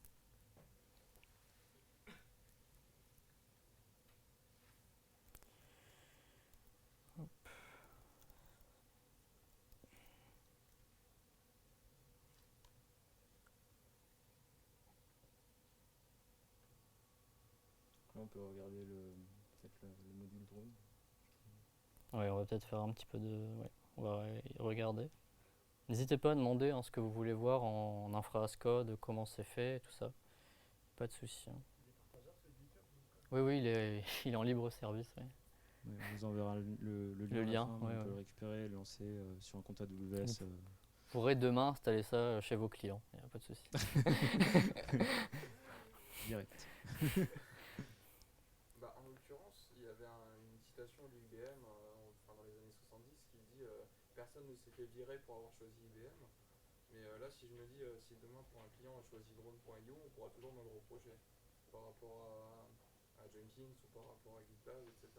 Là, on peut regarder peut-être le module drone. Ouais, on va peut-être faire un petit peu de. Ouais, on va regarder. N'hésitez pas à demander hein, ce que vous voulez voir en infra-code, comment c'est fait, tout ça. Pas de souci. Hein. Oui, oui, il est en libre service. Ouais. Ouais, on vous enverra le lien. Le à la lien, fin, ouais, on peut ouais. le récupérer et le lancer sur un compte AWS. Vous pourrez demain installer ça chez vos clients, il n'y a pas de souci. Direct. Bah, en l'occurrence, il y avait une citation d'IBM dans les années 70 qui dit personne ne s'est fait virer pour avoir choisi IBM. Mais là, si je me dis, si demain pour un client a choisi drone.io, on pourra toujours me le reprocher par rapport à Jenkins ou par rapport à GitLab, etc.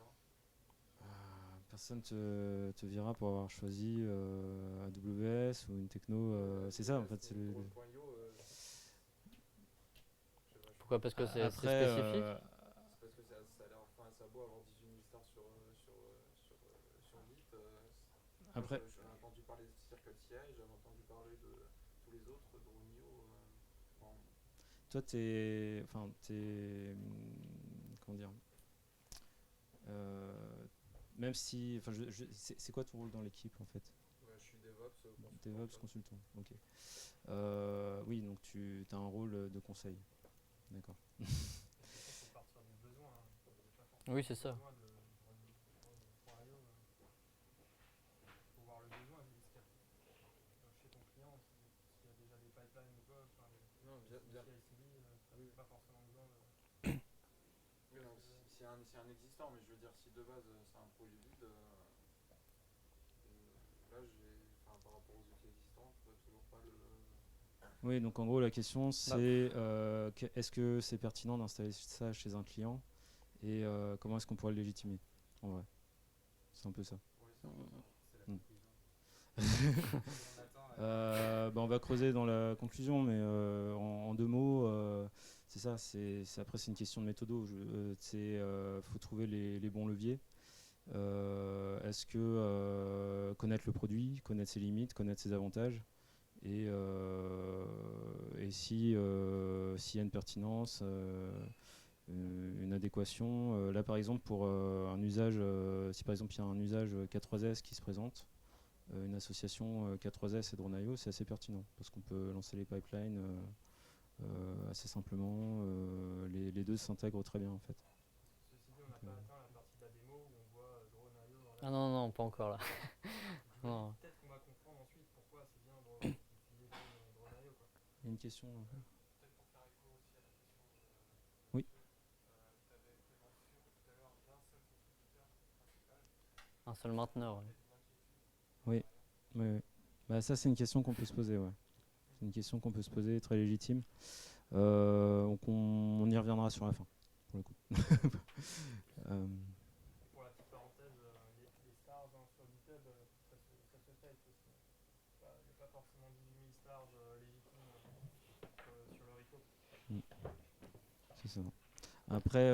Personne te verra pour avoir choisi AWS ou une techno. C'est ça en fait. C'est le... Drone.io, Pourquoi? Parce que c'est Après, spécifique. c'est parce que ça a l'air, enfin, ça a beau avoir 18 000 stars sur Git. après, J'avais entendu parler de Circle CI, j'avais entendu parler de tous les autres, Drone.io. Bon. toi, comment dire même si, enfin, c'est quoi ton rôle dans l'équipe en fait? Ouais, je suis DevOps consultant. DevOps consultant. Ok. Oui, donc tu as un rôle de conseil. D'accord. Il faut partir du besoin. Hein. Pas forcément Oui, c'est ça. besoin de drone.io. Faut voir le besoin chez ton client, s'il y a déjà des pipelines ou quoi. Enfin, Non, bien. CI/CD, t'as pas forcément besoin de. Oui, non, c'est un existant, mais je veux dire, si de base c'est un projet vide, là, par rapport aux outils existants, je vois toujours pas le. Oui, donc en gros, la question c'est est-ce que c'est pertinent d'installer ça chez un client et comment est-ce qu'on pourrait le légitimer en vrai? C'est un peu ça. Ouais, c'est un peu ça. Mm. On attend. On va creuser dans la conclusion, mais en deux mots, c'est ça. Après, c'est une question de méthodo. Faut trouver les bons leviers. Est-ce que connaître le produit, connaître ses limites, connaître ses avantages, et s'il y a une pertinence, une adéquation. Là, par exemple, pour un usage, si par exemple il y a un usage K3S qui se présente, une association K3S et Drone.io, c'est assez pertinent parce qu'on peut lancer les pipelines assez simplement. Les deux s'intègrent très bien en fait. Ceci dit, on n'a pas atteint la partie de la démo où on voit Drone.io dans la. Ah non, non, pas encore là. Non. Peut-être qu'on va comprendre ensuite pourquoi c'est bien d'utiliser Drone.io. Il y a une question. Peut-être pour faire écho aussi à la question de Oui. tu avais fait mention tout à l'heure d'un seul contributeur principal. Un seul mainteneur. Ouais. Oui. Oui. Bah, ça, c'est une question qu'on peut se poser. Ouais. C'est une question qu'on peut se poser, très légitime. Donc on y reviendra sur la fin, pour le coup. Pour la petite parenthèse, les stars sur GitHub, ça se fait aussi. Il n'y a pas forcément 18 000 stars légitimes sur le repo. C'est ça. Après,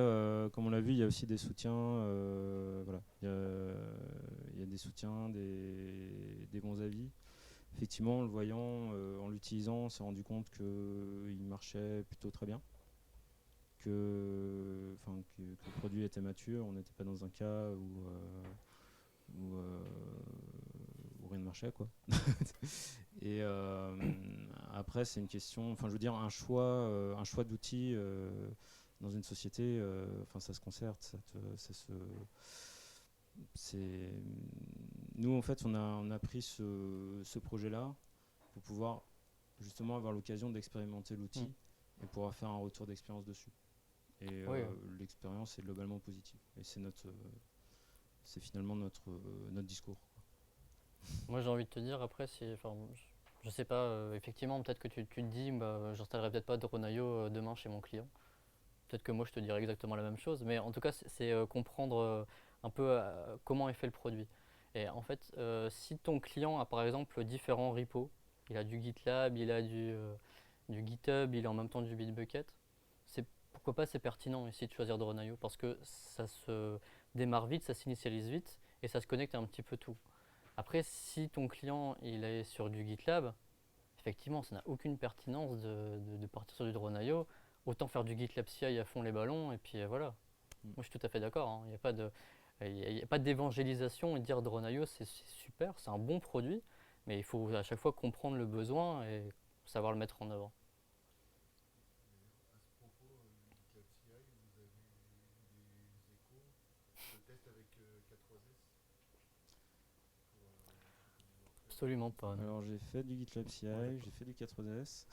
comme on l'a vu, il y a aussi des soutiens. Voilà. Il y a des soutiens, des bons avis. Effectivement, en le voyant, en l'utilisant, on s'est rendu compte qu'il marchait plutôt très bien. Que le produit était mature. On n'était pas dans un cas où rien ne marchait, quoi. Et après, c'est une question. Enfin, je veux dire, un choix d'outils dans une société. Enfin, ça se concerte. c'est nous en fait on a pris ce projet-là pour pouvoir justement avoir l'occasion d'expérimenter l'outil et pouvoir faire un retour d'expérience dessus. Et Oui. l'expérience est globalement positive. Et c'est finalement notre discours. Moi, j'ai envie de te dire, après, je sais pas, effectivement, peut-être que tu te dis, bah, j'installerai peut-être pas Drone.io demain chez mon client. Peut-être que moi, je te dirais exactement la même chose. Mais en tout cas, c'est comprendre un peu comment est fait le produit. Et en fait, si ton client a par exemple différents repos, il a du GitLab, il a du GitHub, il a en même temps du Bitbucket, pourquoi pas c'est pertinent ici de choisir Drone.io parce que ça se démarre vite, ça s'initialise vite et ça se connecte à un petit peu tout. Après, si ton client il est sur du GitLab, effectivement, ça n'a aucune pertinence de partir sur du Drone.io. Autant faire du GitLab CI à fond les ballons, et puis voilà. Moi, je suis tout à fait d'accord. Hein. Il n'y a pas y a pas d'évangélisation et dire Drone.io, c'est super, c'est un bon produit, mais il faut à chaque fois comprendre le besoin et savoir le mettre en œuvre. À ce propos, GitLab CI, vous avez des échos de tests avec K3S pour Absolument pas. Non. Alors j'ai fait du GitLab CI, j'ai fait du K3s.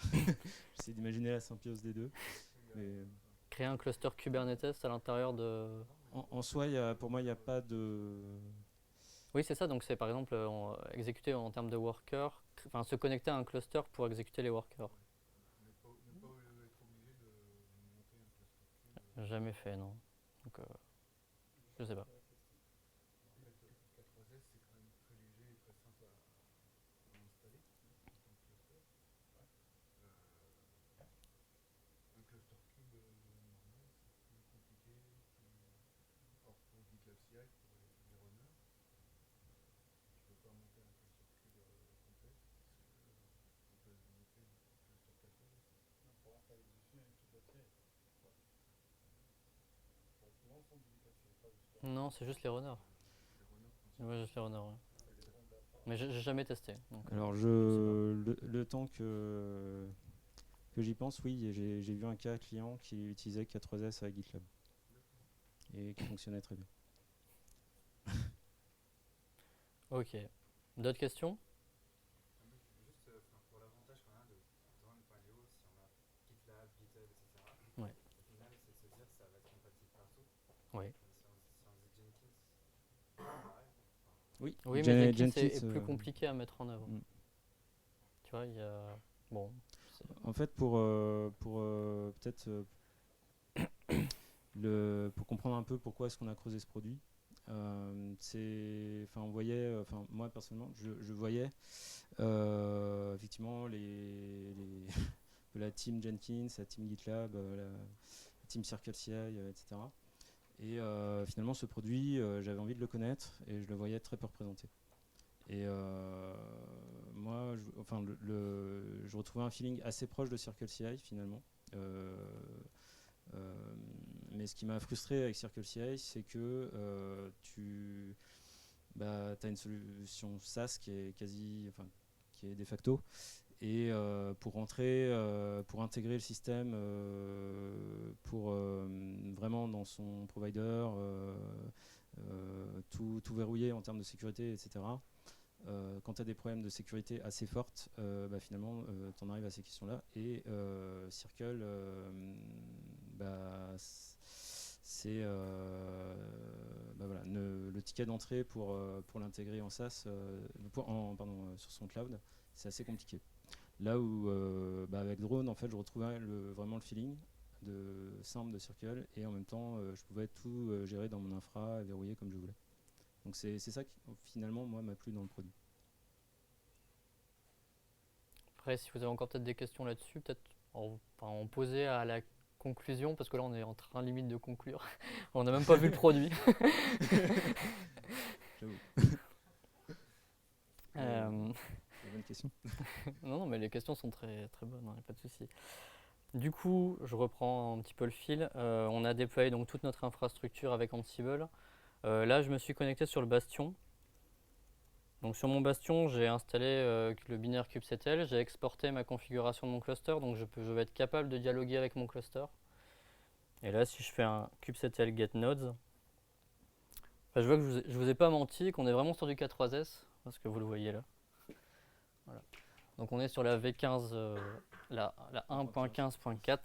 J'essaie d'imaginer la symbiose des deux. Mais Créer un cluster Kubernetes à l'intérieur de. en soi, pour moi, il n'y a pas de. Oui, c'est ça. Donc, c'est par exemple exécuter en termes de workers, enfin se connecter à un cluster pour exécuter les workers. ne pas être obligé de monter un cluster cube. Jamais fait, non. Donc, je sais pas. En fait, K3S, c'est quand même très léger et très simple à installer en tant que cluster. Un cluster cube normal, c'est plus compliqué. Or, pour GitLab CI, pour les runners, je ne peux pas monter un cluster cube complet, puisque on peut monter un cluster K3S. Non, pour installer dessus toute la série. Pour l'ensemble du GitLab, c'est pas juste pour Non, c'est juste les runners. Les runners principaux. Ouais, juste les runners. Ouais. les rondes à part. Mais j'ai jamais testé. Donc, Alors le temps que j'y pense, oui, j'ai vu un cas client qui utilisait K3s avec GitLab et qui fonctionnait très bien. ok. D'autres questions? Juste pour l'avantage qu'on a de Drone.io, si on a GitLab, GitHub, etc. Ouais. Au final, c'est de se dire que ça va être compatible partout. Ouais. Si on faisait Jenkins, pareil. Oui, Oui, mais Jenkins Jenkins, est plus compliqué à mettre en œuvre. Tu vois, il y a. Bon. En fait, pour peut-être pour comprendre un peu pourquoi est-ce qu'on a creusé ce produit, on voyait, moi personnellement, je voyais effectivement la team Jenkins, la team GitLab, la team CircleCI, etc. Et finalement, ce produit, j'avais envie de le connaître et je le voyais très peu représenté. Et moi, je retrouvais un feeling assez proche de CircleCI finalement. Mais ce qui m'a frustré avec CircleCI, c'est que tu as une solution SaaS qui est qui est de facto. Et pour intégrer le système vraiment dans son provider, tout verrouiller en termes de sécurité, etc. Quand tu as des problèmes de sécurité assez fortes, finalement, tu en arrives à ces questions-là. Et Circle, c'est le ticket d'entrée pour l'intégrer en SaaS, sur son cloud, c'est assez compliqué. Là où avec Drone, en fait, je retrouvais vraiment le feeling simple de Circle et en même temps, je pouvais tout gérer dans mon infra, verrouiller comme je voulais. Donc c'est ça qui finalement moi m'a plu dans le produit. Après, si vous avez encore peut-être des questions là-dessus, peut-être en poser à la conclusion, parce que là on est en train limite de conclure. On n'a même pas vu le produit. J'avoue. Bonne question. Non, mais les questions sont très, très bonnes, hein, pas de souci. Du coup, je reprends un petit peu le fil. On a déployé donc toute notre infrastructure avec Ansible. Là, je me suis connecté sur le Bastion. Donc sur mon Bastion, j'ai installé le binaire kubectl, j'ai exporté ma configuration de mon cluster, donc je vais être capable de dialoguer avec mon cluster. Et là, si je fais un kubectl get nodes, Bah, je vois que je vous ai pas menti, qu'on est vraiment sur du K3S, parce que vous le voyez là. Voilà. Donc on est sur la V15, la 1.15.4,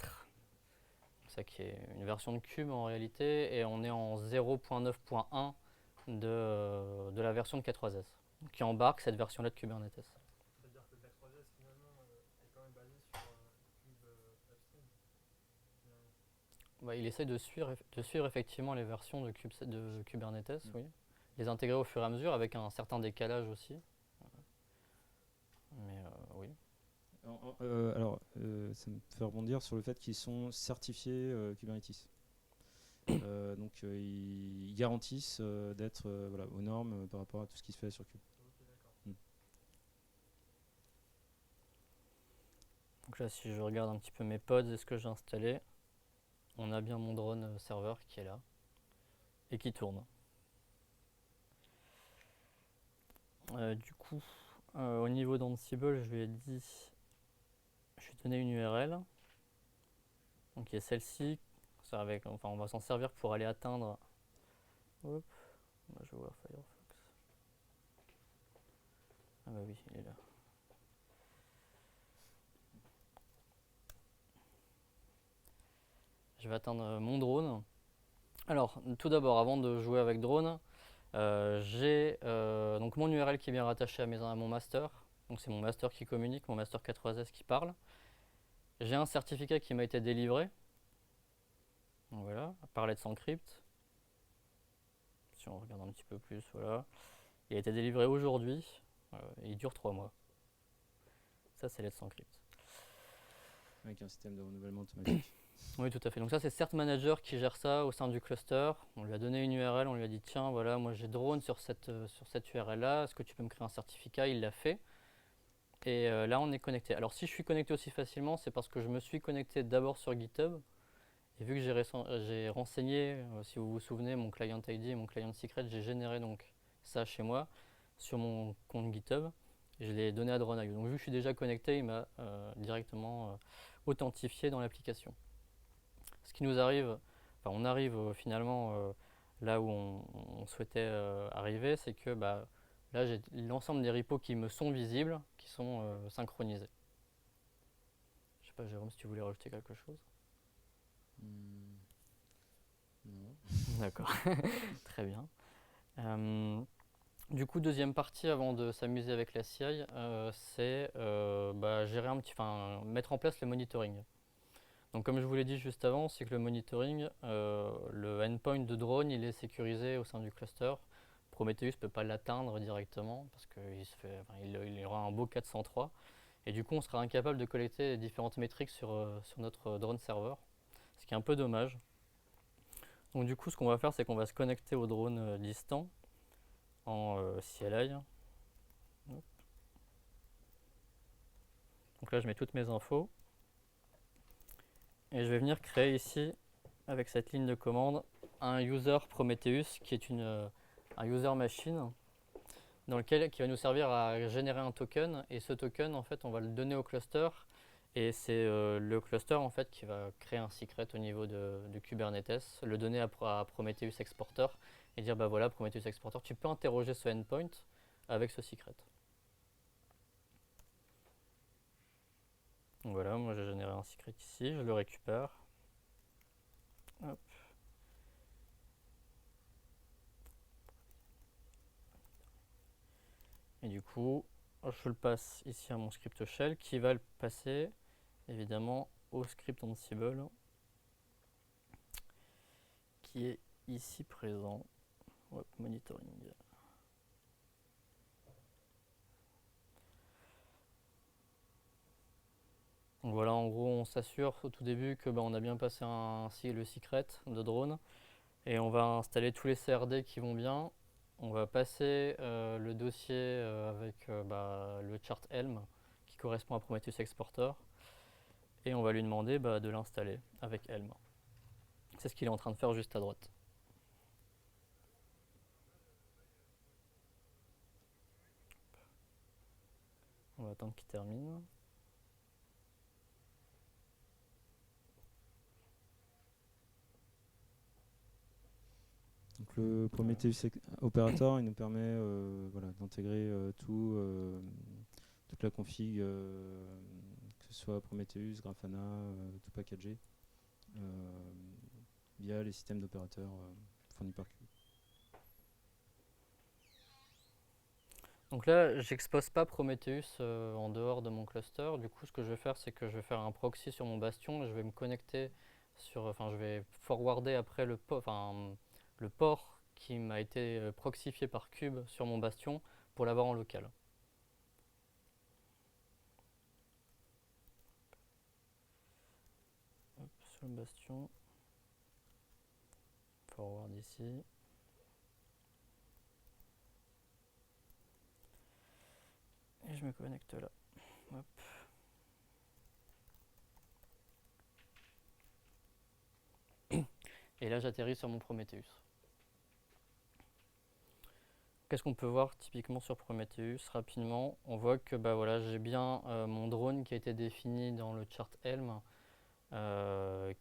ça qui est une version de Cube en réalité, et on est en 0.9.1 de la version de K3S, qui embarque cette version-là de Kubernetes. C'est-à-dire que le K3S finalement est quand même basé sur Cube Upstream. Finalement. Bah, il essaie de suivre effectivement les versions de Kubernetes, oui. Les intégrer au fur et à mesure avec un certain décalage aussi. Mais oui. Ça me fait rebondir sur le fait qu'ils sont certifiés Kubernetes. Donc ils garantissent d'être voilà, aux normes par rapport à tout ce qui se fait sur Kube. Ok, d'accord. Donc là, si je regarde un petit peu mes pods et ce que j'ai installé, on a bien mon drone serveur qui est là et qui tourne. Du coup, au niveau d'Ansible, je lui ai donné une URL. Donc il y a celle-ci. On va s'en servir pour aller atteindre. Hop, moi je vois Firefox. Ah bah oui, il est là. Je vais atteindre mon drone. Alors, tout d'abord, avant de jouer avec drone, j'ai donc mon URL qui est bien rattaché à mon master. Donc c'est mon master qui communique, mon master K3S qui parle. J'ai un certificat qui m'a été délivré. Donc voilà, par Let's Encrypt. Si on regarde un petit peu plus, voilà. Il a été délivré aujourd'hui et il dure 3 mois. Ça, c'est Let's Encrypt. Avec un système de renouvellement automatique. Oui, tout à fait. Donc ça, c'est Cert Manager qui gère ça au sein du cluster. On lui a donné une URL, on lui a dit tiens, voilà, moi j'ai drone sur cette URL-là, est-ce que tu peux me créer un certificat? Il l'a fait. Et là, on est connecté. Alors si je suis connecté aussi facilement, c'est parce que je me suis connecté d'abord sur GitHub. Et vu que j'ai renseigné, si vous vous souvenez, mon client ID et mon client secret, j'ai généré donc ça chez moi sur mon compte GitHub. Et je l'ai donné à Drone.io. Donc vu que je suis déjà connecté, il m'a directement authentifié dans l'application. Ce qui nous arrive, enfin on arrive finalement là où on souhaitait arriver, c'est que là j'ai l'ensemble des repos qui me sont visibles, qui sont synchronisés. Je sais pas Jérôme si tu voulais rajouter quelque chose. Non. D'accord, très bien. Du coup, deuxième partie avant de s'amuser avec la CI, c'est gérer mettre en place le monitoring. Donc comme je vous l'ai dit juste avant, c'est que le monitoring, le endpoint de drone, il est sécurisé au sein du cluster. Prometheus ne peut pas l'atteindre directement parce qu'il aura un beau 403. Et du coup, on sera incapable de collecter les différentes métriques sur notre drone serveur, ce qui est un peu dommage. Donc du coup, ce qu'on va faire, c'est qu'on va se connecter au drone distant en CLI. Hop. Donc là, je mets toutes mes infos. Et je vais venir créer ici, avec cette ligne de commande, un user Prometheus qui est un user machine qui va nous servir à générer un token. Et ce token, en fait, on va le donner au cluster. Et c'est le cluster en fait qui va créer un secret au niveau de Kubernetes, le donner à Prometheus Exporter et dire bah voilà Prometheus Exporter, tu peux interroger ce endpoint avec ce secret. Donc voilà, moi j'ai généré un secret ici, je le récupère. Hop. Et du coup, je le passe ici à mon script shell qui va le passer évidemment au script Ansible qui est ici présent. Hop, monitoring. Donc voilà, en gros, on s'assure au tout début que on a bien passé le secret de drone et on va installer tous les CRD qui vont bien. On va passer le dossier avec le chart Helm qui correspond à Prometheus Exporter et on va lui demander de l'installer avec Helm. C'est ce qu'il est en train de faire juste à droite. On va attendre qu'il termine. Donc Donc le Prometheus Operator, il nous permet voilà, d'intégrer toute la config, que ce soit Prometheus, Grafana, tout packagé, via les systèmes d'opérateurs fournis par Cube. Donc là, j'expose pas Prometheus en dehors de mon cluster. Du coup, ce que je vais faire, c'est que je vais faire un proxy sur mon bastion et je vais me connecter je vais forwarder après le port qui m'a été proxifié par Cube sur mon bastion pour l'avoir en local. Hop, sur le bastion. Forward ici. Et je me connecte là. Hop. Et là, j'atterris sur mon Prometheus. Qu'est-ce qu'on peut voir typiquement sur Prometheus? Rapidement, on voit que voilà, j'ai bien mon drone qui a été défini dans le chart Helm,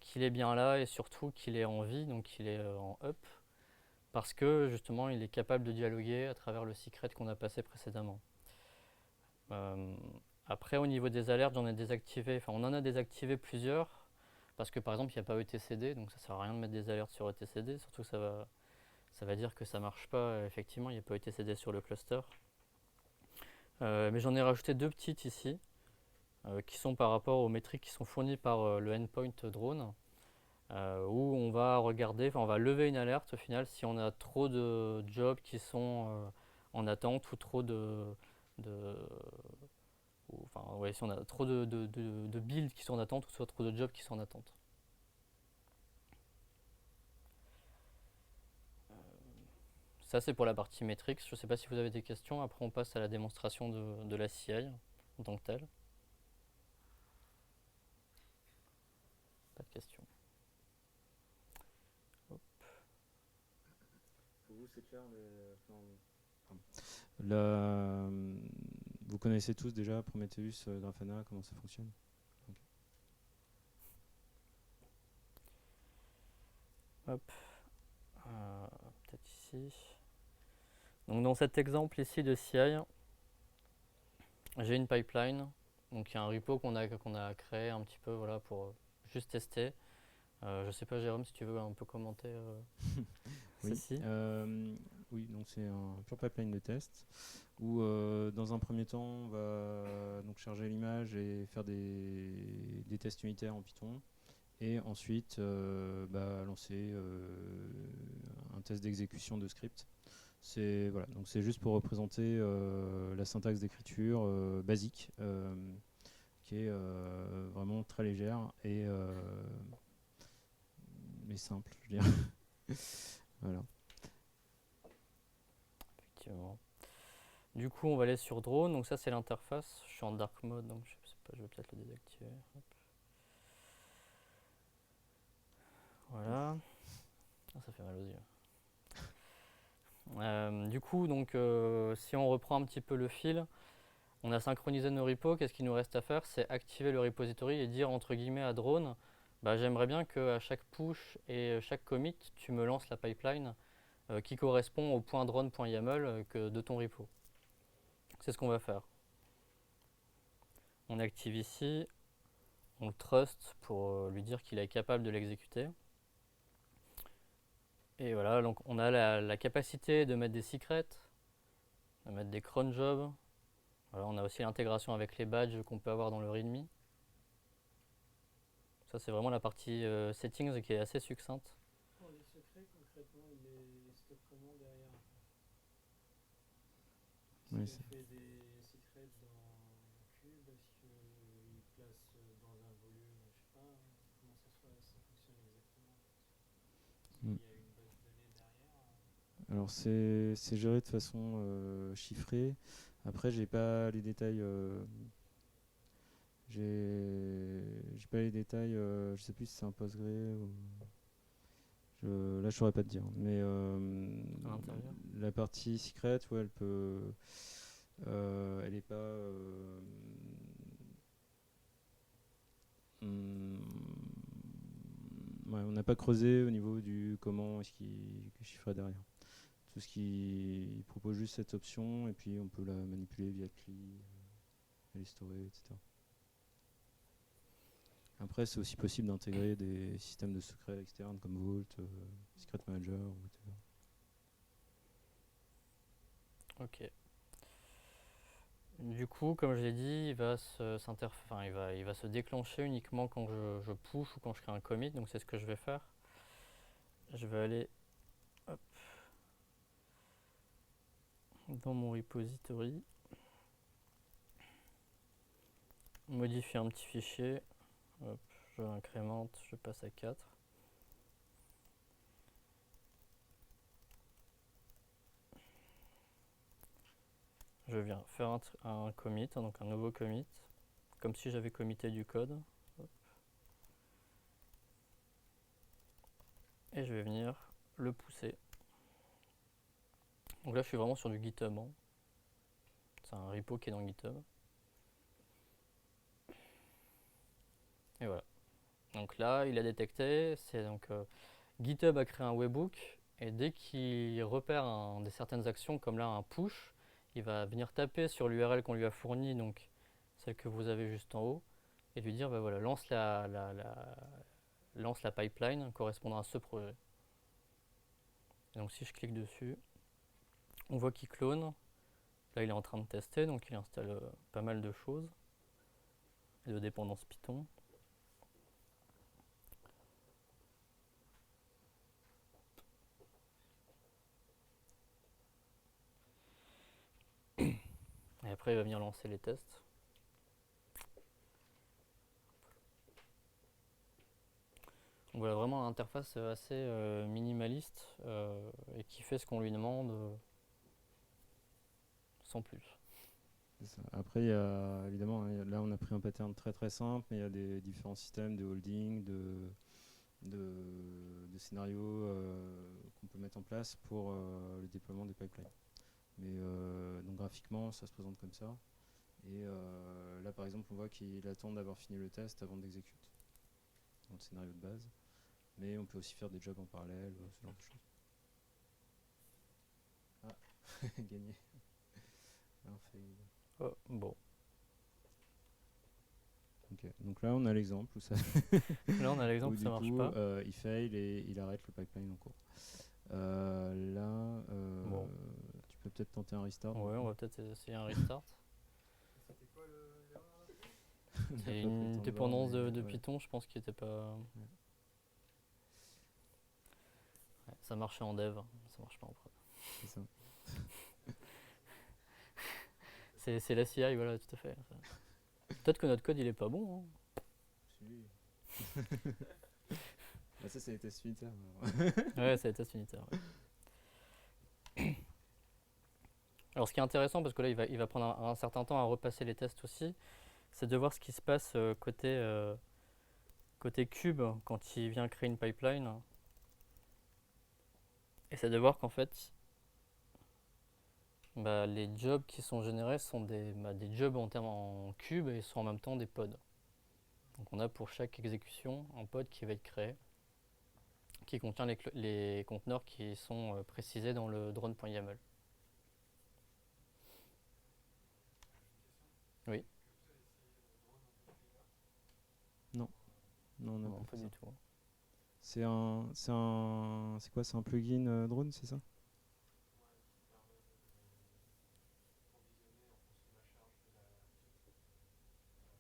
qu'il est bien là et surtout qu'il est en vie, donc qu'il est en up, parce que justement il est capable de dialoguer à travers le secret qu'on a passé précédemment. Après, au niveau des alertes, on en a désactivé plusieurs, parce que par exemple il n'y a pas etcd, donc ça sert à rien de mettre des alertes sur etcd, surtout que ça va dire que ça marche pas, effectivement il n'y a pas etcd sur le cluster. Mais j'en ai rajouté deux petites ici, qui sont par rapport aux métriques qui sont fournies par le endpoint drone, où on va regarder, on va lever une alerte au final si on a trop de jobs qui sont en attente ou trop si on a trop de builds qui sont en attente ou soit trop de jobs qui sont en attente. Ça c'est pour la partie métriques. Je ne sais pas si vous avez des questions. Après on passe à la démonstration de la CI en tant que telle. Pas de questions. Hop. Pour vous c'est clair vous connaissez tous déjà Prometheus, Grafana, comment ça fonctionne? Hop. Peut-être ici. Donc dans cet exemple ici de CI, j'ai une pipeline. Donc il y a un repo qu'on a créé un petit peu voilà, pour juste tester. Je sais pas Jérôme si tu veux un peu commenter Oui. ceci. Oui, donc c'est un pure pipeline de test où dans un premier temps on va donc charger l'image et faire des tests unitaires en Python et ensuite lancer un test d'exécution de script. C'est voilà, donc c'est juste pour représenter la syntaxe d'écriture basique qui est vraiment très légère et mais simple, je dirais. Voilà. Effectivement. Du coup, on va aller sur drone. Donc ça, c'est l'interface. Je suis en dark mode, donc je sais pas, je vais peut-être le désactiver. Hop. Voilà. Ah, ça fait mal aux yeux. Du coup, donc, si on reprend un petit peu le fil, on a synchronisé nos repos. Qu'est-ce qu'il nous reste à faire? C'est activer le repository et dire entre guillemets à drone, j'aimerais bien qu'à chaque push et chaque commit, tu me lances la pipeline qui correspond au point drone.yaml de ton repo. C'est ce qu'on va faire. On active ici, on le trust pour lui dire qu'il est capable de l'exécuter. Et voilà, donc on a la capacité de mettre des secrets, de mettre des cron jobs. Voilà, on a aussi l'intégration avec les badges qu'on peut avoir dans le README. Ça c'est vraiment la partie settings qui est assez succincte. Pour les secrets, concrètement, il les stocke comment derrière? Oui, Est-ce qu'il fait des secrets dans Cube? Est-ce qu'il place dans un volume? Je sais pas comment ça fonctionne exactement. Est-ce qu'il y a une base de données derrière? Alors c'est géré de façon chiffrée. Après j'ai pas les détails. J'ai pas les détails. Je sais plus si c'est un Postgre ou. Là je saurais pas te dire. Mais À l'intérieur. la partie secret, ouais, elle peut. Elle est pas. Ouais, on n'a pas creusé au niveau du comment est-ce qu'il chiffrait derrière. Tout ce qui propose juste cette option et puis on peut la manipuler via CLI, l'historer, etc. Après, c'est aussi possible d'intégrer des systèmes de secrets externes comme Vault, Secret Manager, whatever. Ok. Du coup, comme je l'ai dit, il va se déclencher uniquement quand je push ou quand je crée un commit. Donc c'est ce que je vais faire. Je vais aller hop, dans mon repository, modifier un petit fichier. Hop, je l'incrémente, je passe à 4. Je viens faire un commit, donc un nouveau commit, comme si j'avais commité du code. Hop. Et je vais venir le pousser. Donc là, je suis vraiment sur du GitHub. Hein. C'est un repo qui est dans GitHub. Et voilà. Donc là, il a détecté. C'est donc GitHub a créé un webhook et dès qu'il repère certaines actions, comme là un push, il va venir taper sur l'URL qu'on lui a fournie, donc celle que vous avez juste en haut, et lui dire bah voilà, lance la pipeline correspondant à ce projet. Et donc si je clique dessus, on voit qu'il clone. Là, il est en train de tester, donc il installe pas mal de choses et de dépendances Python. Et après, il va venir lancer les tests. Donc voilà, vraiment une interface assez minimaliste et qui fait ce qu'on lui demande sans plus. Après, il y a, évidemment, hein, là on a pris un pattern très très simple, mais il y a des différents systèmes de holding, de scénarios qu'on peut mettre en place pour le déploiement des pipelines. Mais donc graphiquement, ça se présente comme ça. Et là, par exemple, on voit qu'il attend d'avoir fini le test avant d'exécuter dans le scénario de base. Mais on peut aussi faire des jobs en parallèle, ce genre de choses. Ah, gagné. Oh, bon. Okay. Donc là, on a l'exemple où ça. Là, on a l'exemple où ça marche pas. Il fail et il arrête le pipeline en cours. Là, bon. Tu peux peut-être tenter un restart. Ouais, on va peut-être essayer un restart. C'était quoi l'erreur là? C'est une dépendance de Python, je pense, qui était pas. Ouais. Ouais, ça marchait en dev, ça marche pas en prod. C'est ça. C'est la CI, voilà, tout à fait. Peut-être que notre code il est pas bon. Hein. Si. Bah ça, c'est les tests unitaires. Ouais, c'est les tests unitaires. Ouais. Alors, ce qui est intéressant, parce que là, il va prendre un certain temps à repasser les tests aussi, c'est de voir ce qui se passe côté cube quand il vient créer une pipeline. Et c'est de voir qu'en fait, bah, les jobs qui sont générés sont des jobs en cube et sont en même temps des pods. Donc on a pour chaque exécution un pod qui va être créé, qui contient les conteneurs qui sont précisés dans le drone.yaml. Oui. Non, on n'a Non, pas pas fait du ça. tout. C'est quoi, c'est un plugin drone, c'est ça?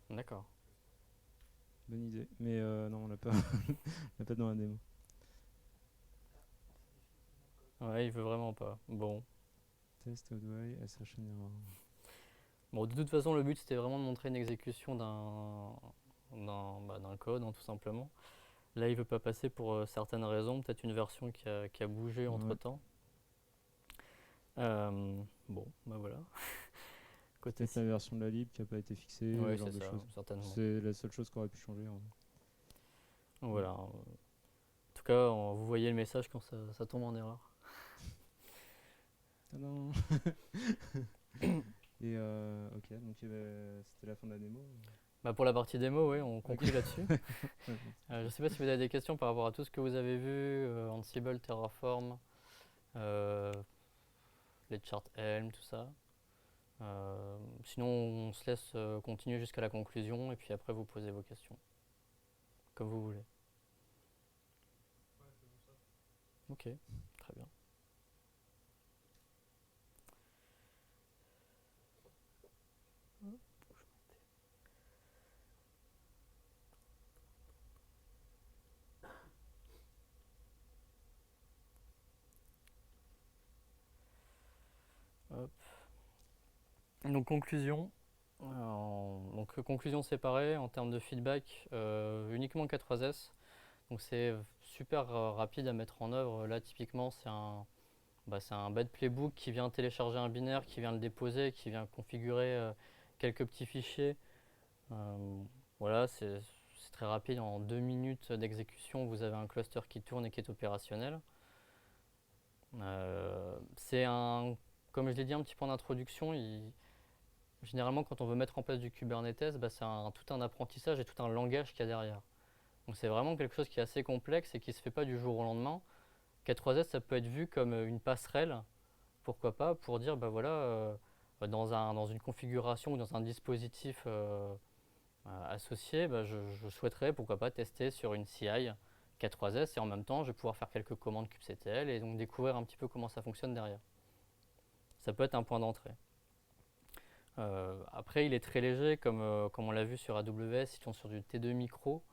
D'accord. Bonne idée. Mais non, on l'a pas, on l'a pas dans la démo. Ouais, il veut vraiment pas. Bon. Test how do I assertion error. Bon, de toute façon, le but c'était vraiment de montrer une exécution d'un code, hein, tout simplement. Là, il veut pas passer pour certaines raisons, peut-être une version qui a bougé entre temps. Bon, bah voilà. Côté peut-être la version de la lib qui n'a pas été fixée, ouais, ce genre de ça, choses. certainement. C'est la seule chose qui aurait pu changer. Voilà. En tout cas, vous voyez le message quand ça tombe en erreur. Ah non. Et ok, donc c'était la fin de la démo. Bah, pour la partie démo, oui, on conclut là-dessus. Je ne sais pas si vous avez des questions par rapport à tout ce que vous avez vu, Ansible, Terraform, euh, les charts Helm, tout ça. Sinon, on se laisse continuer jusqu'à la conclusion et puis après vous posez vos questions, comme vous voulez. Ouais, faisons ça. Ok, très bien. Hop. Donc conclusion. Conclusion séparée en termes de feedback, uniquement K3S. Donc c'est super rapide à mettre en œuvre. Là typiquement c'est un bed playbook qui vient télécharger un binaire, qui vient le déposer, qui vient configurer quelques petits fichiers. Euh, voilà, c'est très rapide. En 2 minutes d'exécution, vous avez un cluster qui tourne et qui est opérationnel. C'est un, comme je l'ai dit un petit peu en introduction, généralement quand on veut mettre en place du Kubernetes, c'est tout un apprentissage et tout un langage qu'il y a derrière. Donc c'est vraiment quelque chose qui est assez complexe et qui ne se fait pas du jour au lendemain. K3S, ça peut être vu comme une passerelle, pourquoi pas, pour dire voilà, dans une configuration ou dans un dispositif associé, je souhaiterais pourquoi pas tester sur une CI K3S et en même temps je vais pouvoir faire quelques commandes kubectl et donc découvrir un petit peu comment ça fonctionne derrière. Ça peut être un point d'entrée. Après, il est très léger, comme on l'a vu sur AWS, ils tournent sur du T2 micro,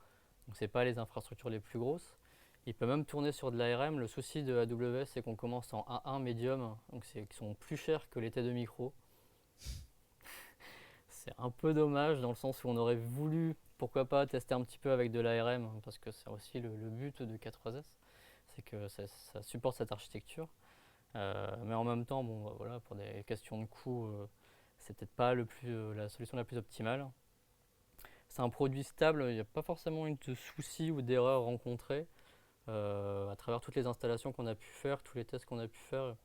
donc c'est pas les infrastructures les plus grosses. Il peut même tourner sur de l'ARM. Le souci de AWS, c'est qu'on commence en A1 medium, donc qui sont plus chers que les T2 micro. C'est un peu dommage dans le sens où on aurait voulu, pourquoi pas, tester un petit peu avec de l'ARM, parce que c'est aussi le but de K3S, c'est que ça supporte cette architecture. Mais en même temps, voilà, pour des questions de coût, c'est peut-être pas la solution la plus optimale. C'est un produit stable, il n'y a pas forcément eu de soucis ou d'erreurs rencontrées à travers toutes les installations qu'on a pu faire, tous les tests qu'on a pu faire.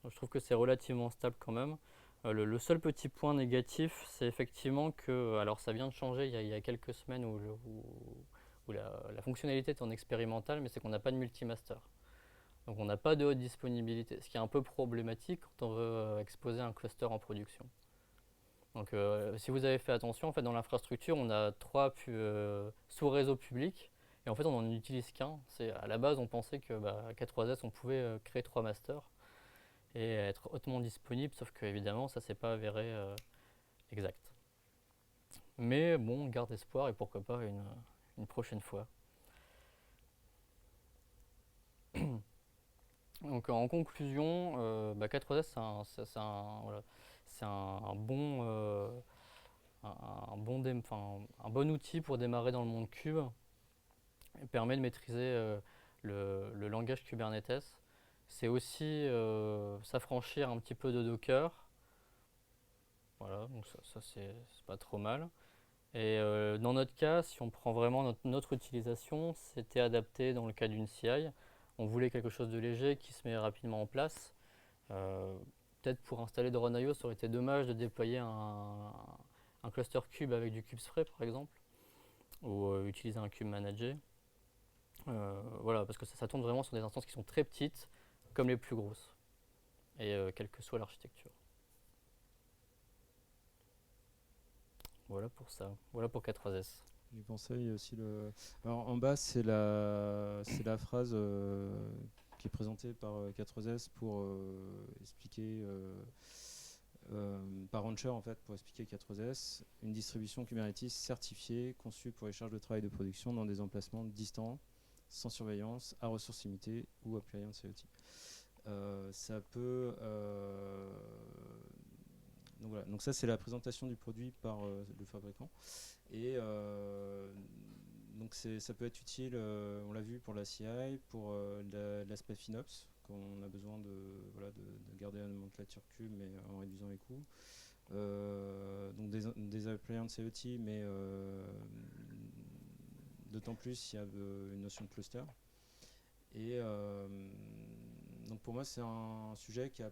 Je trouve que c'est relativement stable quand même. Le seul petit point négatif, c'est effectivement que, alors ça vient de changer il y a quelques semaines où la fonctionnalité est en expérimentale, mais c'est qu'on n'a pas de multimaster. Donc on n'a pas de haute disponibilité, ce qui est un peu problématique quand on veut exposer un cluster en production. Donc si vous avez fait attention, en fait, dans l'infrastructure, on a 3 sous-réseaux publics et en fait on n'en utilise qu'un. À la base, on pensait que K3S, on pouvait créer 3 masters et être hautement disponible, sauf que évidemment ça s'est pas avéré exact. Mais bon, on garde espoir et pourquoi pas une prochaine fois. Donc en conclusion, K3S voilà, c'est un bon, un bon outil pour démarrer dans le monde Cube. Il permet de maîtriser le langage Kubernetes. C'est aussi s'affranchir un petit peu de Docker. Voilà, donc ça c'est pas trop mal. Et dans notre cas, si on prend vraiment notre utilisation, c'était adapté dans le cas d'une CI. On voulait quelque chose de léger qui se met rapidement en place. Peut-être pour installer de Run.io, ça aurait été dommage de déployer un cluster cube avec du kubespray par exemple, ou utiliser un kube manager. Voilà, parce que ça tourne vraiment sur des instances qui sont très petites, comme les plus grosses, et quelle que soit l'architecture. Voilà pour ça, voilà pour K3S. Je conseille aussi le. Alors en bas, c'est la phrase qui est présentée par K3S pour expliquer. Par Rancher en fait pour expliquer K3S, une distribution Kubernetes certifiée conçue pour les charges de travail de production dans des emplacements distants, sans surveillance, à ressources limitées ou appliance IoT. Ça peut donc voilà, donc ça c'est la présentation du produit par le fabricant et donc ça peut être utile, on l'a vu pour la CI, pour l'aspect FinOps quand on a besoin de garder la nomenclature cube mais en réduisant les coûts. Donc des appliances IoT mais d'autant plus il y a une notion de cluster. Et donc pour moi c'est un sujet qui a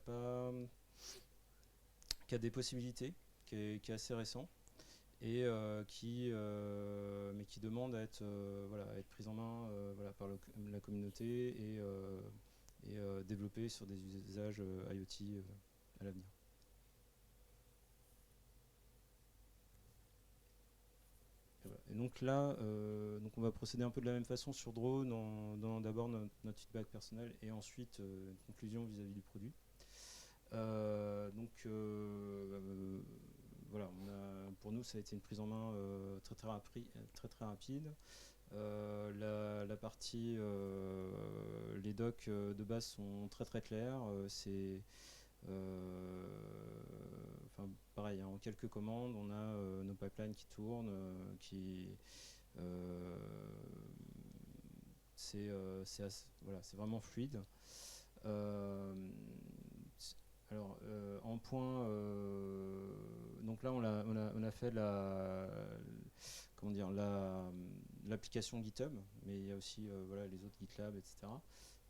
des possibilités, qui est assez récent mais qui demande à être, à être prise en main par la communauté et développée sur des usages IoT à l'avenir. Et donc là, on va procéder un peu de la même façon sur Drone, en donnant d'abord notre feedback personnel et ensuite une conclusion vis-à-vis du produit. Pour nous, ça a été une prise en main très rapide. La partie, les docs de base sont très clairs. Pareil, hein, en quelques commandes, on a nos pipelines qui tournent, c'est vraiment fluide. En point, donc là on a fait l'application GitHub, mais il y a aussi les autres GitLab, etc.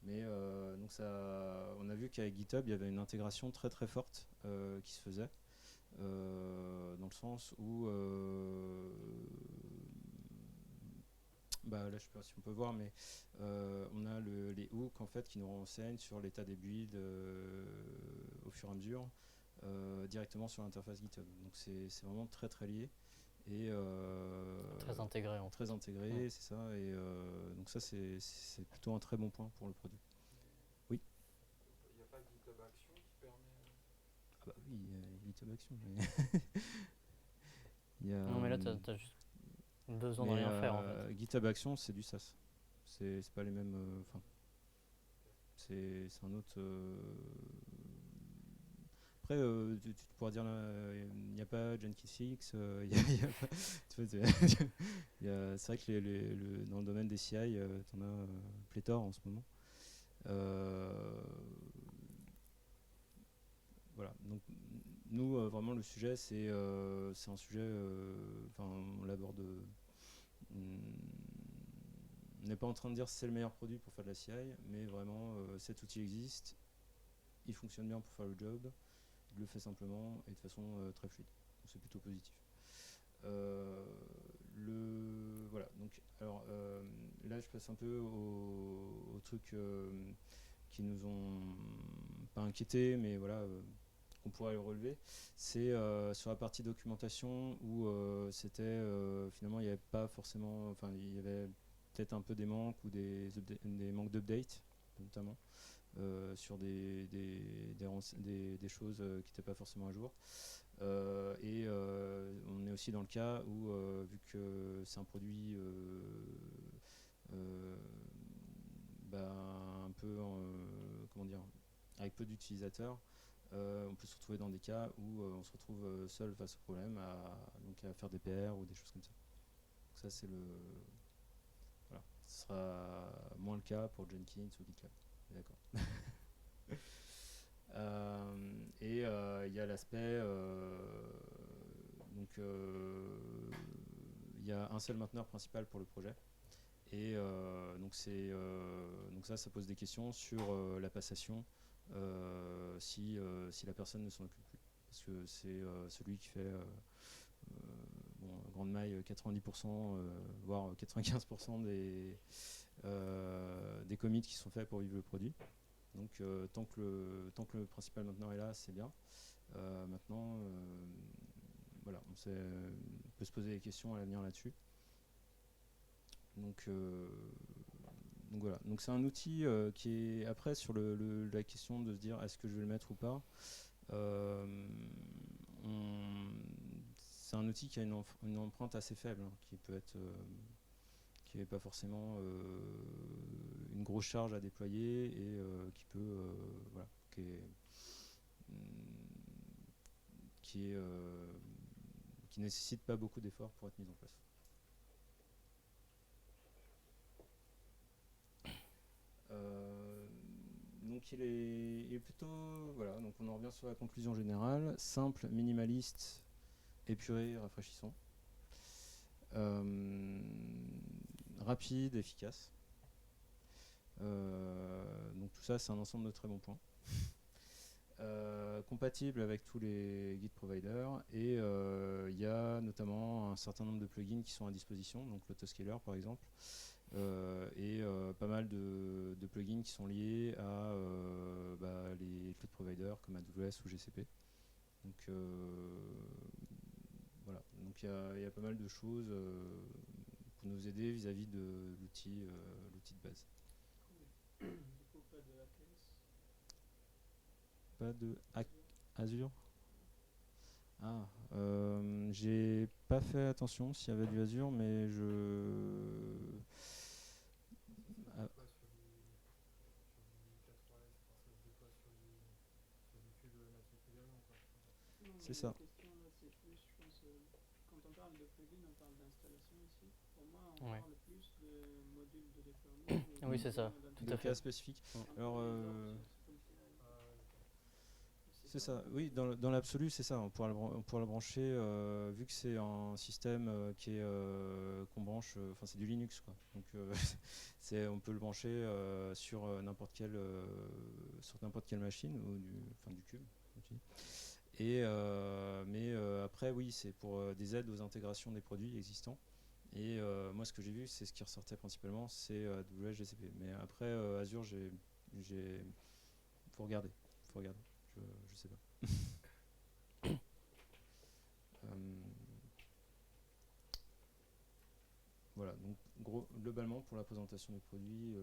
Mais on a vu qu'avec GitHub il y avait une intégration très forte qui se faisait, dans le sens où là je sais pas si on peut voir, mais on a les hooks en fait qui nous renseignent sur l'état des builds au fur et à mesure directement sur l'interface GitHub. Donc c'est vraiment très lié et Très intégré en fait. très intégré, Ouais. c'est ça. Et donc ça c'est plutôt un très bon point pour le produit. Oui. Il n'y a pas GitHub Action qui permet. Ah bah oui, GitHub Action. Mais il y a, Non mais là t'as juste besoin de mais, rien faire en fait. GitHub Action c'est du SaaS. C'est pas les mêmes. C'est un autre. Après, tu pourras dire, il n'y a pas Jenkins 6, c'est vrai que dans le domaine des CI, tu en as pléthore en ce moment. Voilà, donc nous, vraiment, le sujet, c'est un sujet, on l'aborde. On n'est pas en train de dire que c'est le meilleur produit pour faire de la CI, mais vraiment, cet outil existe, il fonctionne bien pour faire le job. Il le fait simplement et de façon très fluide. Donc c'est plutôt positif. Voilà. Donc, alors, là, je passe un peu aux trucs qui nous ont pas inquiétés, mais voilà, qu'on pourrait le relever. C'est sur la partie documentation où c'était finalement il n'y avait pas forcément, il y avait peut-être un peu des manques ou des manques d'update notamment. Sur des choses qui n'étaient pas forcément à jour. On est aussi dans le cas où, vu que c'est un produit un peu, avec peu d'utilisateurs, on peut se retrouver dans des cas où on se retrouve seul face au problème, à faire des PR ou des choses comme ça. Donc ça, c'est voilà. Ce sera moins le cas pour Jenkins ou GitLab. D'accord. Il y a l'aspect, il y a un seul mainteneur principal pour le projet. Et donc ça pose des questions sur la passation si la personne ne s'en occupe plus. Parce que c'est celui qui fait grande maille 90%, voire 95% des commits qui sont faits pour vivre le produit. Donc tant que le principal mainteneur est là, c'est bien. Maintenant, voilà, on peut se poser des questions à l'avenir là-dessus. Donc voilà. Donc c'est un outil qui est après sur la question de se dire est-ce que je vais le mettre ou pas. C'est un outil qui a une empreinte assez faible, hein, qui peut être qui n'est pas forcément une grosse charge à déployer et qui peut voilà, qui nécessite pas beaucoup d'efforts pour être mis en place. Donc il est plutôt voilà, donc on en revient sur la conclusion générale, simple, minimaliste, épuré, rafraîchissant. Rapide, efficace. Donc tout ça, c'est un ensemble de très bons points. compatible avec tous les guide providers et il y a notamment un certain nombre de plugins qui sont à disposition, donc l'autoscaler par exemple, et pas mal de plugins qui sont liés à les cloud providers comme AWS ou GCP. Donc voilà, donc il y a pas mal de choses pour nous aider vis-à-vis de l'outil de base. Du coup, pas de AKS. Pas de Azure. Ah, j'ai pas fait attention s'il y avait du Azure, mais ah, Pas sur du 4OS, enfin, ça se déploie sur du cube matriculairement, quoi. Non, c'est mais ça. la question là, c'est plus, je pense, quand on parle de plugin, on parle d'installation ici. Pour moi, on Ouais. parle plus de modules de déploiement. ou Oui, de c'est ça, modules tout De à cas fait. spécifiques. Un peu Alors, les autres, c'est comme si, c'est ça, oui, dans l'absolu, c'est ça. On pourra le brancher, vu que c'est un système qui est qu'on branche, enfin c'est du Linux quoi. Donc on peut le brancher sur n'importe quelle machine ou du cube. Comme tu dis. Et mais après, oui, c'est pour des aides aux intégrations des produits existants. Et moi, ce que j'ai vu, c'est ce qui ressortait principalement, c'est AWS GCP. Mais après, Azure, faut regarder. Je sais pas. Euh, voilà, donc globalement pour la présentation du produit,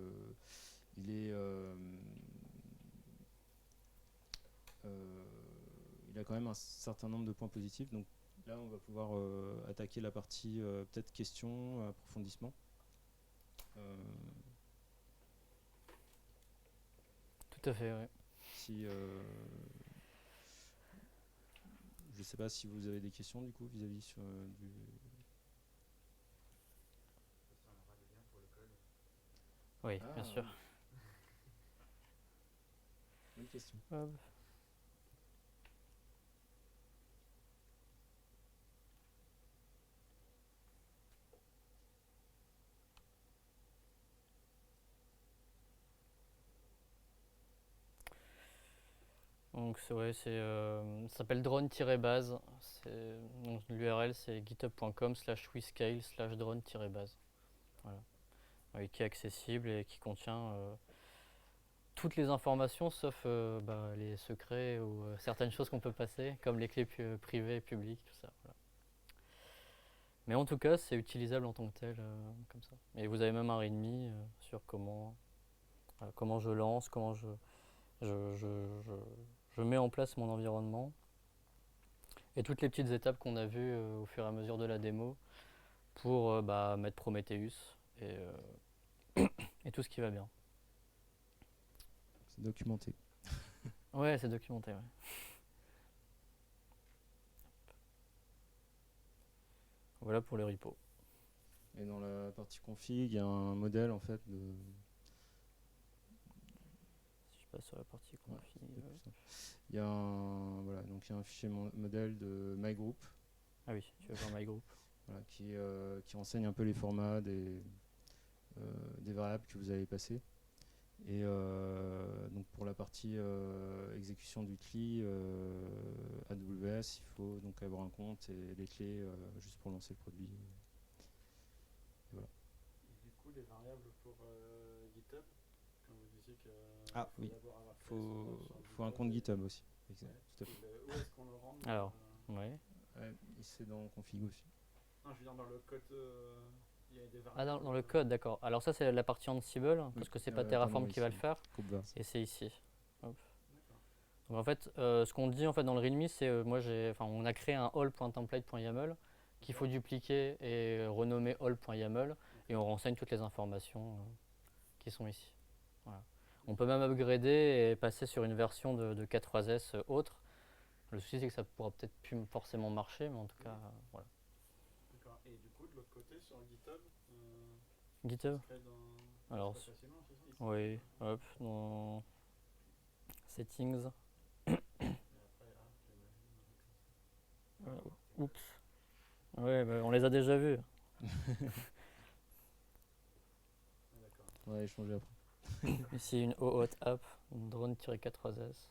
il est, il a quand même un certain nombre de points positifs. Donc là, on va pouvoir attaquer la partie peut-être questions, approfondissement. Tout à fait, ouais. Si je sais pas si vous avez des questions du coup vis-à-vis sur du. Si on aura des liens pour le code. Oui, Ah, bien sûr. Bonne question. Hop. Donc ça s'appelle drone-base. Donc l'URL c'est github.com/wescale/drone-base. Voilà. Qui est accessible et qui contient toutes les informations sauf les secrets ou certaines choses qu'on peut passer, comme les clés privées et publiques, tout ça. Voilà. Mais en tout cas, c'est utilisable en tant que tel, comme ça. Et vous avez même un readme sur comment je lance, comment je mets en place mon environnement. Et toutes les petites étapes qu'on a vues au fur et à mesure de la démo pour mettre Prometheus et tout ce qui va bien. C'est documenté. Ouais, c'est documenté, ouais. Voilà pour les repos. Et dans la partie config, il y a un modèle en fait de. Si je passe sur la partie config. Il y a donc il y a un fichier modèle de mygroup. Ah oui, tu vas voir mygroup. Voilà, qui renseigne un peu les formats des variables que vous avez passées. Et donc pour la partie exécution du CLI AWS, il faut donc avoir un compte et les clés juste pour lancer le produit. Et voilà. Et du coup, les variables pour GitHub, quand vous disiez que Oui, d'abord avoir fait faut son un GitHub compte et- GitHub aussi. Ouais. Tout à fait. Où est-ce qu'on le rend Alors, ouais. Ouais, et c'est dans config aussi. Non, je veux dire, dans le code, il y a des variables. Ah, dans le code, d'accord. Alors ça, c'est la partie Ansible, parce que c'est pas Terraform pardon, qui va ici. le faire, Coupe-vers. et c'est ici. Hop. D'accord. Donc en fait, ce qu'on dit en fait dans le README, c'est on a créé un all.template.yaml qu'il faut dupliquer et renommer all.yaml, et on renseigne toutes les informations qui sont ici. Voilà. On peut même upgrader et passer sur une version de K3S autre. Le souci, c'est que ça pourra peut-être plus forcément marcher, mais en tout cas, voilà. D'accord. Et du coup, de l'autre côté, sur GitHub, GitHub. ça se crée dans. Alors, très facilement, c'est ça, ici. oui, hop, dans Settings. Et après, j'imagine. Oups. Ouais, on les a déjà vus. Ah, d'accord. On va échanger après. Ici, une OAuth app, une drone-4S.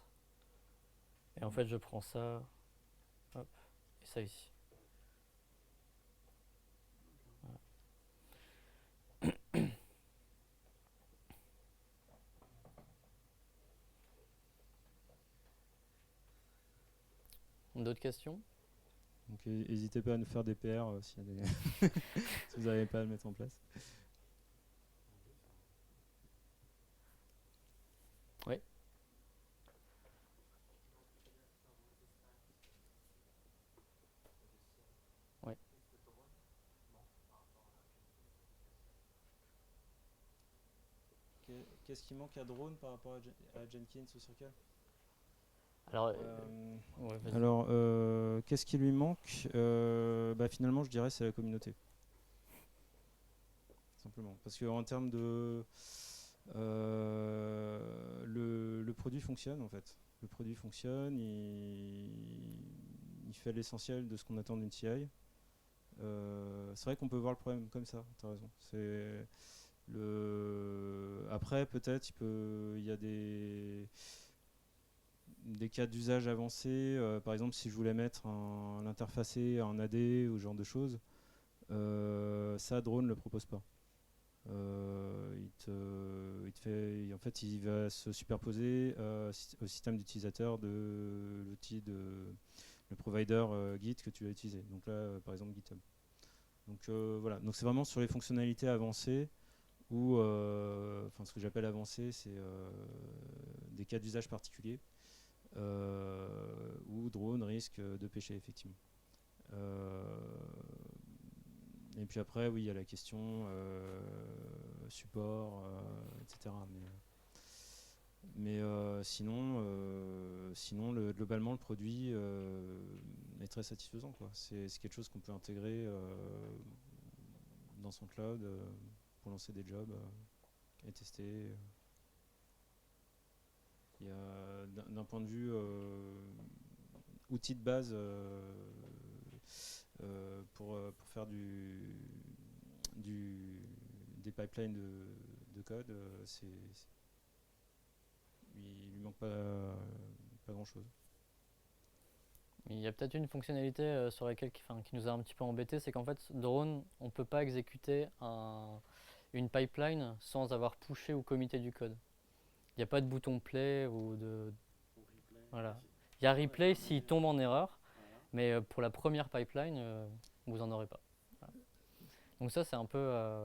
Et en fait, je prends ça, hop, et ça ici. D'autres questions? Donc n'hésitez pas à nous faire des PR s'il y a des si vous n'arrivez pas à le mettre en place. Oui. Oui. Qu'est-ce qui manque à Drone par rapport à Jenkins ou Circle? Alors, ouais, vas-y. Alors, qu'est-ce qui lui manque? Bah, finalement, je dirais c'est la communauté. Simplement. Parce qu'en termes de... le produit fonctionne en fait. Le produit fonctionne, il fait l'essentiel de ce qu'on attend d'une TI. C'est vrai qu'on peut voir le problème comme ça, tu as raison. Après, peut-être, il y a des cas d'usage avancés. Par exemple, si je voulais mettre l'interfacé en AD ou ce genre de choses, ça, Drone ne le propose pas. En fait, il va se superposer au système d'utilisateur de l'outil le provider Git que tu vas utiliser. Donc là, par exemple, GitHub. Donc voilà. Donc c'est vraiment sur les fonctionnalités avancées où, ce que j'appelle avancées, c'est des cas d'usage particuliers où Drone risque de pêcher effectivement. Et puis après, oui, il y a la question support, etc. Mais sinon, globalement, le produit est très satisfaisant, quoi. C'est quelque chose qu'on peut intégrer dans son cloud pour lancer des jobs et tester. Il y a, d'un point de vue outil de base pour faire des pipelines de code, il lui manque pas grand-chose. Il y a peut-être une fonctionnalité sur laquelle qui nous a un petit peu embêté, c'est qu'en fait, Drone, on ne peut pas exécuter une pipeline sans avoir pushé ou commité du code. Il n'y a pas de bouton play ou de... Voilà. Il y a replay s'il tombe en erreur, mais pour la première pipeline, vous n'en aurez pas. Voilà. Donc ça, c'est un peu...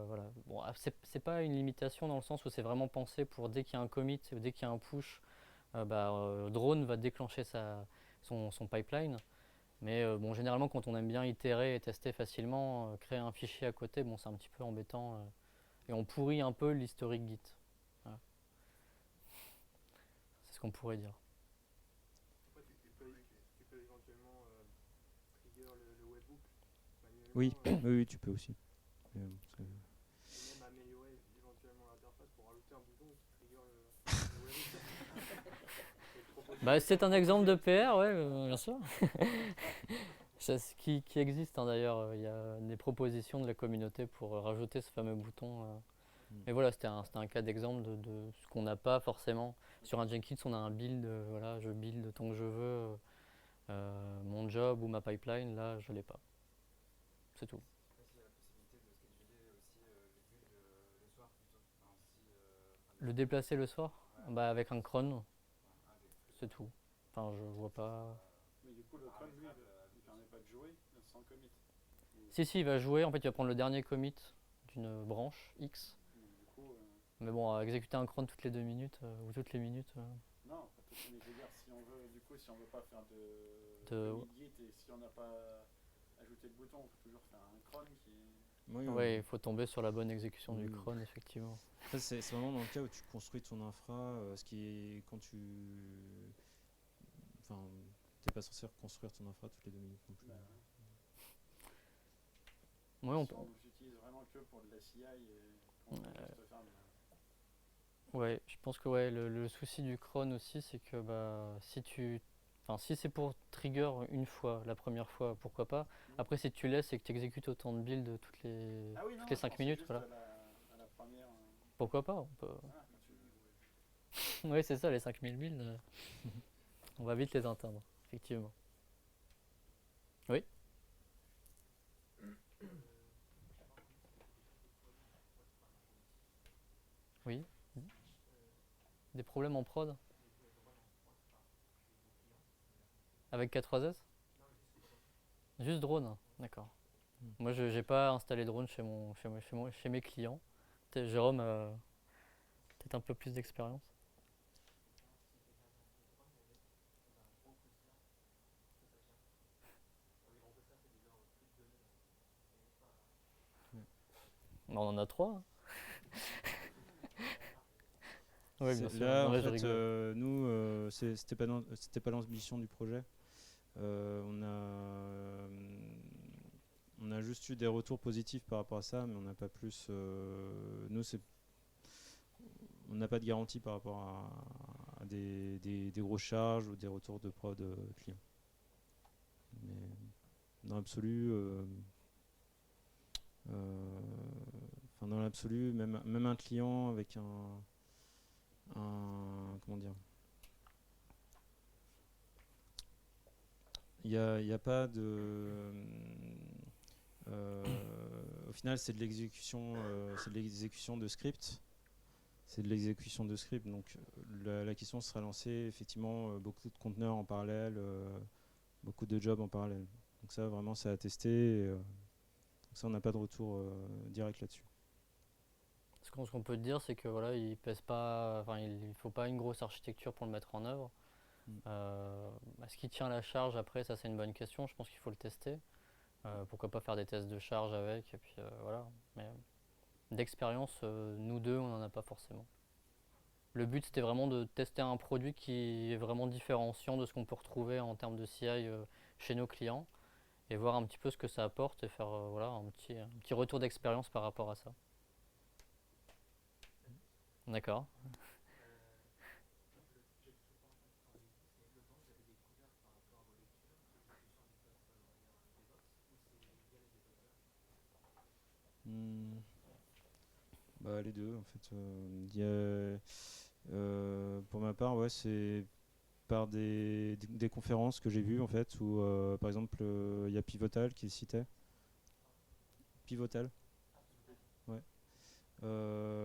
voilà. Bon, c'est pas une limitation dans le sens où c'est vraiment pensé pour dès qu'il y a un commit ou dès qu'il y a un push, Drone va déclencher son pipeline. Mais bon, généralement, quand on aime bien itérer et tester facilement, créer un fichier à côté, bon, c'est un petit peu embêtant. Et on pourrit un peu l'historique Git. Voilà. C'est ce qu'on pourrait dire. Après, tu peux éventuellement trigger le webhook manuellement. Oui, oui, tu peux aussi. Et même améliorer éventuellement l'interface pour rajouter un bouton qui trigger le webhook. Bah, c'est un exemple de PR, ouais, bien sûr. Qui existe hein, d'ailleurs. Il y a des propositions de la communauté pour rajouter ce fameux bouton. Mais voilà, c'était un cas d'exemple de ce qu'on n'a pas forcément. Sur un Jenkins, on a un build, voilà, je build tant que je veux mon job ou ma pipeline. Là, je l'ai pas. C'est tout. Je sais pas s'il y a la possibilité de scheduler aussi le build le soir plutôt. Enfin, Le déplacer le soir, ouais, bah, avec un cron, avec c'est tout. Enfin, je vois pas. Mais du coup, le cron, lui, il permet pas de jouer sans commit. Si, il va jouer. En fait, il va prendre le dernier commit d'une branche X. Donc, du coup, Mais bon, à exécuter un cron toutes les 2 minutes ou toutes les minutes. non, pas tout de suite. Je veux dire, si on veut, du coup, si on veut pas faire de De- commit git et si on n'a pas ajouté de bouton, on peut toujours faire un cron qui. Oui, Ouais, il faut tomber sur la bonne exécution du Oui. cron, effectivement. Ça, c'est vraiment dans le cas où tu construis ton infra, ce qui est quand tu. Enfin, t'es pas censé reconstruire ton infra toutes les 2 minutes non plus. Bah, Ouais, on si peut. on l'utilise vraiment que pour de la CI et qu'on peut juste faire Ouais, je pense que ouais, le souci du cron aussi, c'est que bah, si c'est pour trigger une fois, la première fois, pourquoi pas. Après, si tu laisses et que tu exécutes autant de builds toutes les, Ah oui, non, toutes les je 5 pensais minutes, juste voilà. à la première. Pourquoi pas, on peut. Ah, quand tu... Ouais, c'est ça, les 5000 builds. On va vite les atteindre, effectivement. Oui. Oui. Des problèmes en prod avec K3S? Juste drone, d'accord. Moi, je n'ai pas installé drone chez mes clients. Peut-être Jérôme a peut-être un peu plus d'expérience. On en a 3. Oui, bien sûr. Là, Non, en mais je fait, rigole. nous, c'était pas l'ambition du projet. On a juste eu des retours positifs par rapport à ça, mais on n'a pas plus. Nous, on n'a pas de garantie par rapport à des grosses charges ou des retours de prod clients. Mais dans l'absolu, dans l'absolu, même un client avec comment dire, il y a pas de au final c'est de l'exécution de script. C'est de l'exécution de script, donc la question sera lancée effectivement beaucoup de conteneurs en parallèle, beaucoup de jobs en parallèle. Donc ça vraiment c'est à tester. Donc ça on n'a pas de retour direct là-dessus. Ce qu'on peut te dire, c'est que voilà, il pèse pas, enfin, il faut pas une grosse architecture pour le mettre en œuvre. Est-ce qu'il tient la charge après? Ça, c'est une bonne question. Je pense qu'il faut le tester. Pourquoi pas faire des tests de charge avec, et puis voilà. Mais d'expérience, nous deux, on n'en a pas forcément. Le but, c'était vraiment de tester un produit qui est vraiment différenciant de ce qu'on peut retrouver en termes de CI chez nos clients, et voir un petit peu ce que ça apporte et faire voilà, un petit retour d'expérience par rapport à ça. D'accord. Bah, les deux en fait. Pour ma part, ouais, c'est par des conférences que j'ai vues en fait, où par exemple il y a Pivotal qui le citait. Pivotal. Ouais.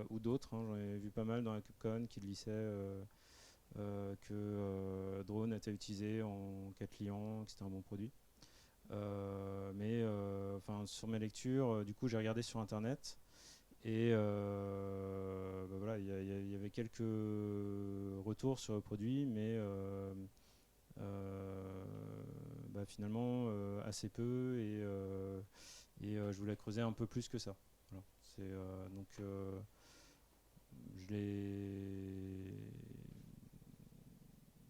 Ou d'autres, hein, j'en ai vu pas mal dans la KubeCon qui lisaient que Drone était utilisé en cas client, que c'était un bon produit. Mais sur mes lectures, du coup j'ai regardé sur internet et bah voilà, il y avait quelques retours sur le produit, mais bah finalement assez peu, et je voulais creuser un peu plus que ça. Voilà. Donc je l'ai.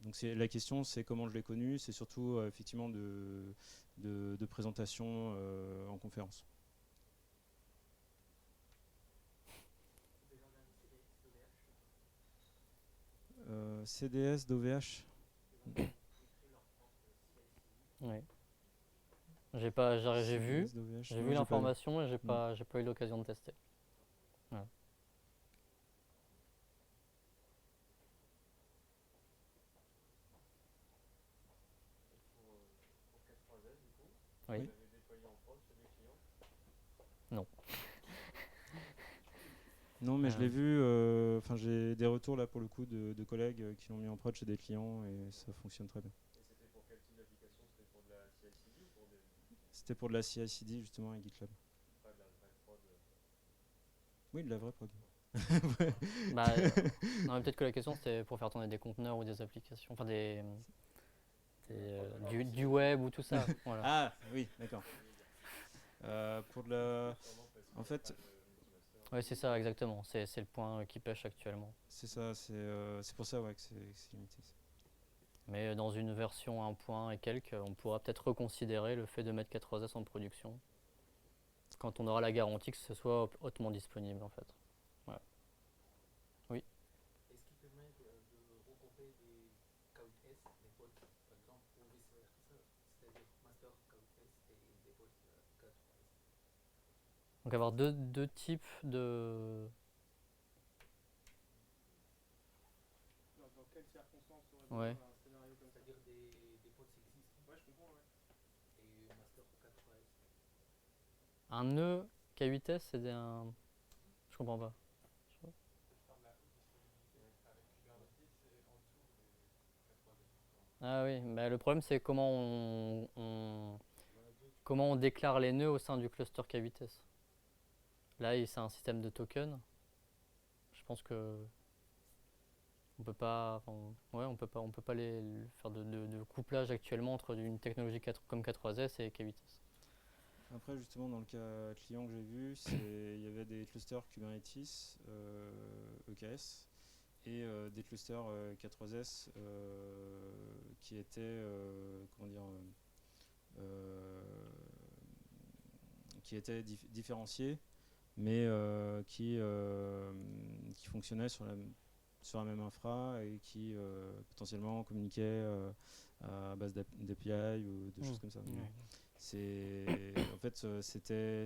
Donc la question, c'est comment je l'ai connu. C'est surtout effectivement de présentation en conférence. CDS d'OVH. Oui. J'ai vu l'information et j'ai pas eu l'occasion de tester. Ouais. Oui. Oui. Non. Non, mais je l'ai vu. J'ai des retours là pour le coup de collègues qui l'ont mis en prod chez des clients et ça fonctionne très bien. Et c'était pour quel type d'application? C'était pour de la CI/CD ou pour des... C'était pour de la CI/CD justement avec GitLab. Pas de la vraie prod. Oui, de la vraie prod. Bah, non, mais peut-être que la question c'était pour faire tourner des conteneurs ou des applications, enfin du web ou tout ça. Voilà. Ah oui, d'accord. Pour la, en fait, Oui, c'est ça, exactement. C'est le point qui pêche actuellement. c'est ça, c'est pour ça ouais, que c'est limité. Mais dans une version 1 point et quelques, on pourra peut-être reconsidérer le fait de mettre K3S en production quand on aura la garantie que ce soit hautement disponible en fait. Ouais. Oui. Est-ce qu'il permet de regrouper des KS, des pods, par exemple, ou vice-versa, c'est-à-dire master KS et des pods K3S? Donc avoir deux types de... Dans quelles circonstances aurait Ouais. un scénario comme ça? Un nœud K8s, c'est je comprends pas. Ah oui, bah, le problème c'est comment on déclare les nœuds au sein du cluster K8s. Là, c'est un système de token. Je pense que on peut pas, enfin, ouais, on peut pas faire de couplage actuellement entre une technologie comme K3s et K8s. Après, justement, dans le cas client que j'ai vu, il y avait des clusters Kubernetes EKS et des clusters K3s qui étaient, comment dire, qui étaient différenciés, mais qui fonctionnaient sur la même infra et qui potentiellement communiquaient à base d'API ou de choses comme ça. En fait, c'était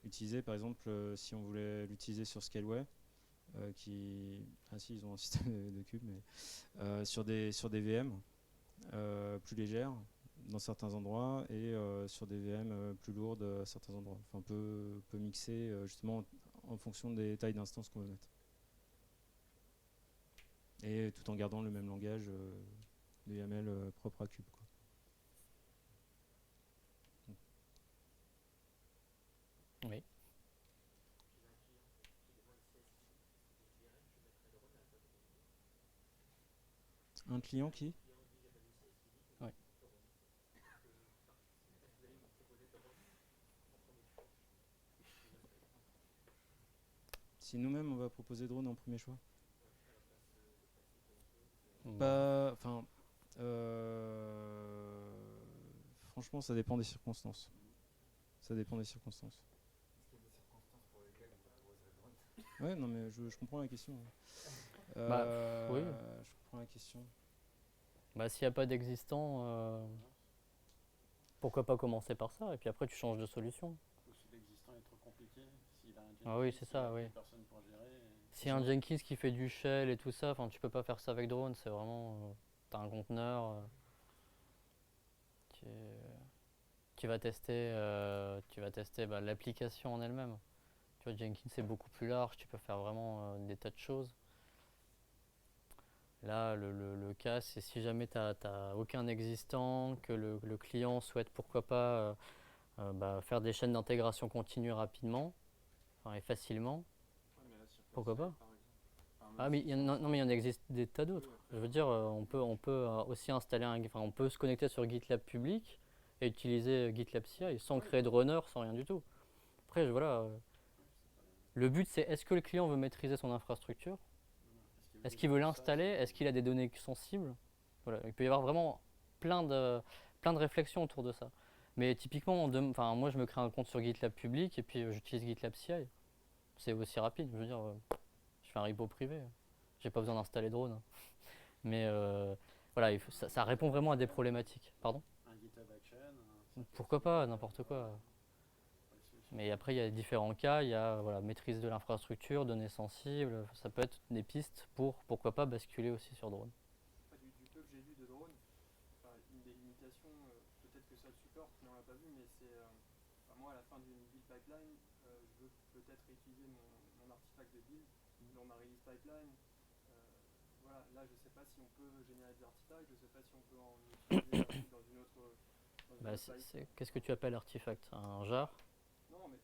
utilisé, par exemple, si on voulait l'utiliser sur Scaleway, ah si, ils ont un système de cube, mais sur des VM plus légères dans certains endroits et sur des VM plus lourdes à certains endroits. Enfin, on peut mixer justement en fonction des tailles d'instances qu'on veut mettre. Et tout en gardant le même langage de YAML propre à Cube, quoi. Oui. Un client qui Oui. Si nous-mêmes on va proposer drone en premier choix. Bah, Enfin, franchement, ça dépend des circonstances. Ça dépend des circonstances. Est-ce qu'il y a des circonstances pour lesquelles on proposerait le drone? Ouais, non, mais je comprends la question. Oui. Je comprends la question. Bah, s'il n'y a pas d'existant, pourquoi pas commencer par ça et puis après tu changes de solution. Ou si l'existant est trop compliqué, s'il a un Jenkins, Ah oui, c'est ça, oui. personne pour gérer. Si un Jenkins qui fait du shell et tout ça, enfin tu peux pas faire ça avec drone, c'est vraiment t'as un conteneur qui va tester bah, l'application en elle-même. Tu vois, Jenkins c'est beaucoup plus large, tu peux faire vraiment des tas de choses. Là, le cas, c'est si jamais tu n'as aucun existant, que le client souhaite pourquoi pas bah, faire des chaînes d'intégration continue rapidement et facilement. Ouais, mais là, sur Pourquoi PCI, pas? par exemple. Enfin, Ah, mais non, mais il y en existe des tas d'autres. Je veux dire, on peut aussi installer on peut se connecter sur GitLab public et utiliser GitLab CI sans créer de runner, sans rien du tout. Après, voilà. Le but, c'est est-ce que le client veut maîtriser son infrastructure? Est-ce qu'il veut l'installer? Est-ce qu'il a des données sensibles? Voilà, il peut y avoir vraiment plein de réflexions autour de ça. Mais typiquement, moi je me crée un compte sur GitLab public et puis j'utilise GitLab CI. C'est aussi rapide. Je veux dire, je fais un repo privé. J'ai pas besoin d'installer drone. Mais voilà, ça répond vraiment à des problématiques. Pardon? Un GitHub Action. Pourquoi pas, n'importe quoi. Mais après, il y a différents cas. Il y a maîtrise de l'infrastructure, données sensibles. Ça peut être des pistes pour, pourquoi pas, basculer aussi sur drone. Du peu que j'ai vu de drone, une des limitations, peut-être que ça le supporte, mais on l'a pas vu, mais c'est moi à la fin d'une build pipeline, je veux peut-être réutiliser mon artefact de build dans ma release pipeline. Voilà, là je sais pas si on peut générer des artefacts, je sais pas si on peut en utiliser dans une autre. Qu'est-ce que tu appelles artefact? Un jar? Non, mais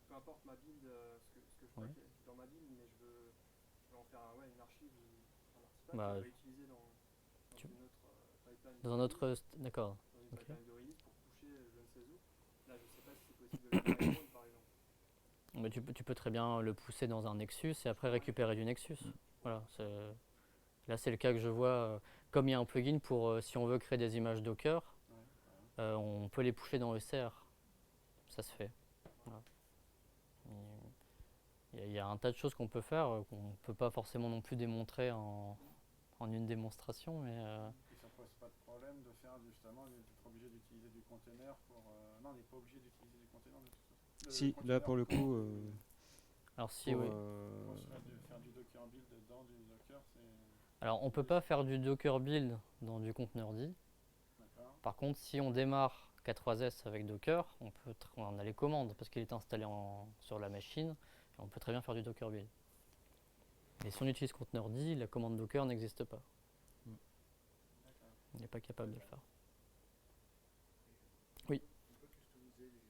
peu importe ma build, ce que je vois dans ma build, mais je veux en faire une archive ou un artefact que je vais utiliser dans une autre pipeline. Dans un autre. D'accord. Dans une pipeline de release pour pusher je ne sais où. Là, je ne sais pas si c'est possible de le faire avec drone, par exemple. Mais tu peux très bien le pousser dans un Nexus et après récupérer du Nexus. Voilà, là, c'est le cas que je vois. Comme il y a un plugin pour si on veut créer des images Docker, on peut les pusher dans ECR. Ça se fait. Voilà. Il y a un tas de choses qu'on peut faire qu'on ne peut pas forcément non plus démontrer en une démonstration. Mais, Et ça pose pas de problème de faire justement, d'être obligé d'utiliser du container pour. Non, on n'est pas obligé d'utiliser du container de toute façon. Si, là pour le coup. Alors, si, oui. Pour faire du Docker build dans du Docker, c'est. Alors, on ne peut pas faire du Docker build dans du conteneur D. Par contre, si on démarre K3S avec Docker, on a les commandes parce qu'il est installé sur la machine, et on peut très bien faire du Docker build. Mais si on utilise Containerd, la commande Docker n'existe pas. Il n'est pas capable de le faire. Oui. On peut customiser les images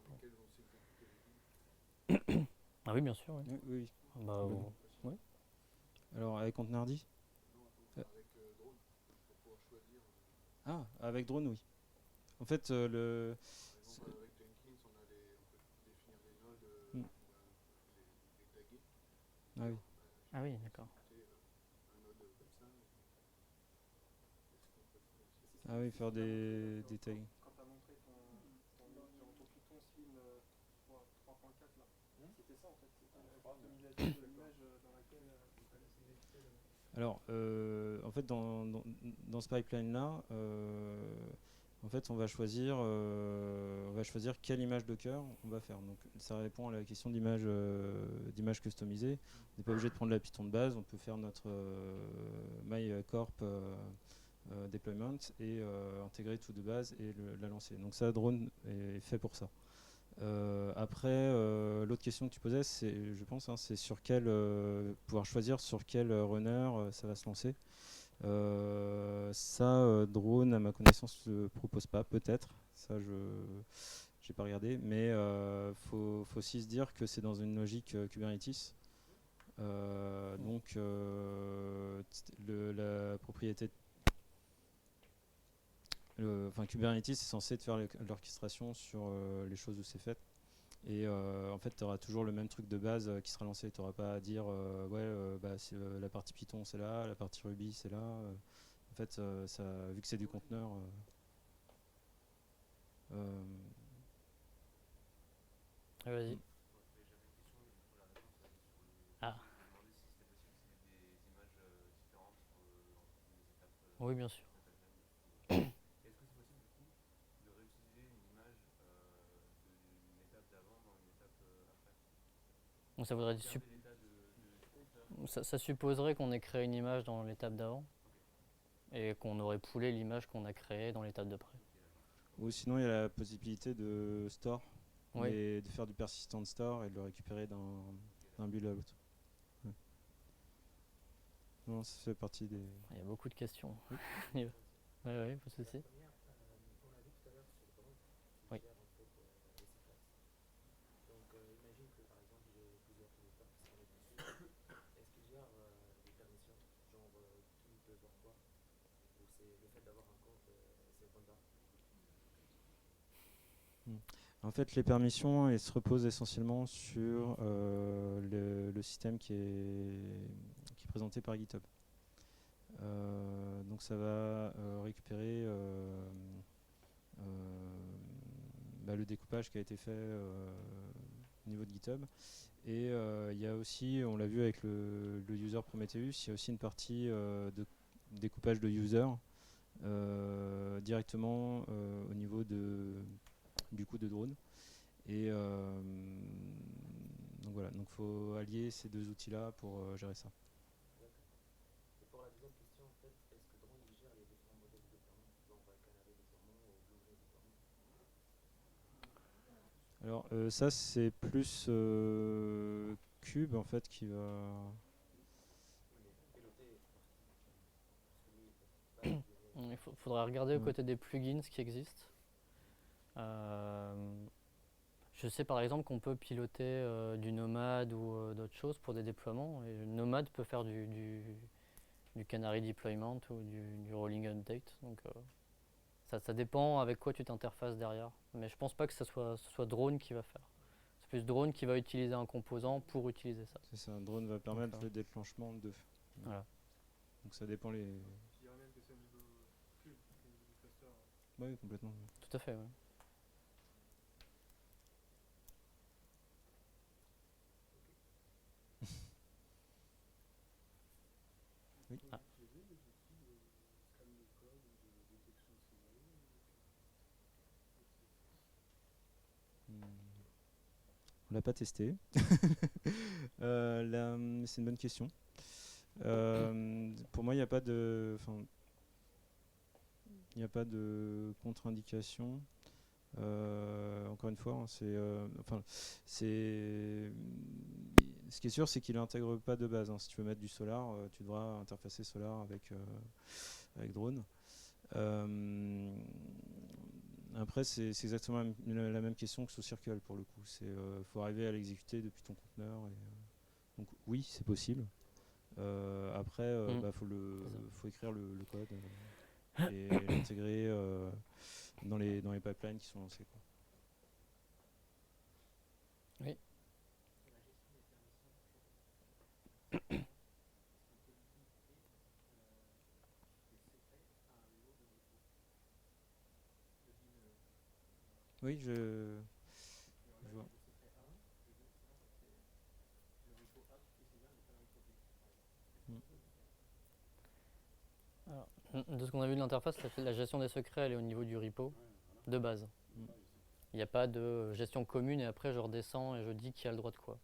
dans lesquelles on sait exécuter les lignes. Ah oui, bien sûr. Oui. Oui, oui. Bah, Oui. Alors avec Containerd? Non, avec drone, pour pouvoir choisir. Ah, avec drone, oui. En fait, Par exemple, avec Jenkins, on peut définir les nodes, Mm. les taguer. Ah oui. Ah oui, d'accord. Un node comme ça. Ah oui, faire des tags. Quand tu as montré ton Python Slim 3.4 là, c'était ça en fait, c'était la customisation de l'image dans laquelle Alors, en fait, dans ce pipeline-là, en fait, on va choisir quelle image Docker on va faire. Donc, ça répond à la question d'image customisée. On n'est pas obligé de prendre la Python de base. On peut faire notre MyCorp deployment et intégrer tout de base et la lancer. Donc, ça, Drone est fait pour ça. Après, l'autre question que tu posais, c'est, je pense, c'est sur pouvoir choisir sur quel runner ça va se lancer. Ça, Drone, à ma connaissance, ne le propose pas, peut-être. Ça, je n'ai pas regardé. Mais faut aussi se dire que c'est dans une logique Kubernetes. Donc, la propriété. Kubernetes est censé te faire l'orchestration sur les choses où c'est fait. Et en fait, tu auras toujours le même truc de base qui sera lancé. Tu n'auras pas à dire la partie Python c'est là, la partie Ruby c'est là. En fait, vu que c'est du conteneur. Vas-y. Ah. Oui, bien sûr. Donc ça supposerait qu'on ait créé une image dans l'étape d'avant et qu'on aurait poolé l'image qu'on a créée dans l'étape d'après. Ou sinon, il y a la possibilité de store, Oui. et de faire du persistent store et de le récupérer d'un build à l'autre. Ouais. Non, ça fait partie des. Il y a beaucoup de questions. Oui, pas de souci. On a vu tout à l'heure sur le drone qui Oui. gère en fait les séquences. Donc imagine que par exemple j'ai plusieurs téléphores qui se connectent dessus. Est-ce qu'il gère des permissions, genre qui peut voir quoi? Ou c'est le fait d'avoir un compte, c'est open bar? En fait, les permissions, elles se reposent essentiellement sur le système qui est présenté par GitHub. Donc ça va récupérer le découpage qui a été fait au niveau de GitHub. Et il y a aussi, on l'a vu avec le user Prometheus, il y a aussi une partie de découpage de user directement au niveau du coup de drone. Et donc voilà, donc faut allier ces deux outils-là pour gérer ça. Et pour la deuxième question, en fait, est-ce que drone il gère les différents modèles de déploiement, genre Canary déploiement ou Blue déploiement? Alors ça c'est plus Cube en fait qui va. Il faudrait regarder au côté des plugins qui existent. Je sais par exemple qu'on peut piloter du Nomad ou d'autres choses pour des déploiements. Et Nomad peut faire du Canary deployment ou du rolling update. Donc ça dépend avec quoi tu t'interfaces derrière. Mais je pense pas que ce soit Drone qui va faire. C'est plus Drone qui va utiliser un composant pour utiliser ça. C'est ça, un drone va permettre le déclenchement de. Voilà. Donc ça dépend les. je dirais même que c'est au niveau cube, au niveau du cluster. Oui, complètement. Tout à fait, ouais. Oui. Ah. On l'a pas testé. C'est une bonne question. Pour moi, il n'y a pas de. Il n'y a pas de contre-indication. Encore une fois, hein, ce qui est sûr, c'est qu'il n'intègre pas de base, hein. Si tu veux mettre du Solar, tu devras interfacer Solar avec drone. Après, c'est exactement la même question que sous Circle pour le coup. Il faut arriver à l'exécuter depuis ton conteneur. Donc oui, c'est possible. Après, faut écrire le code et l'intégrer dans les pipelines qui sont lancés, quoi. Oui. Oui, je vois. Alors, de ce qu'on a vu de l'interface, la gestion des secrets, elle est au niveau du repo, de base. Mm. Il n'y a pas de gestion commune et après je redescends et je dis qui a le droit de quoi.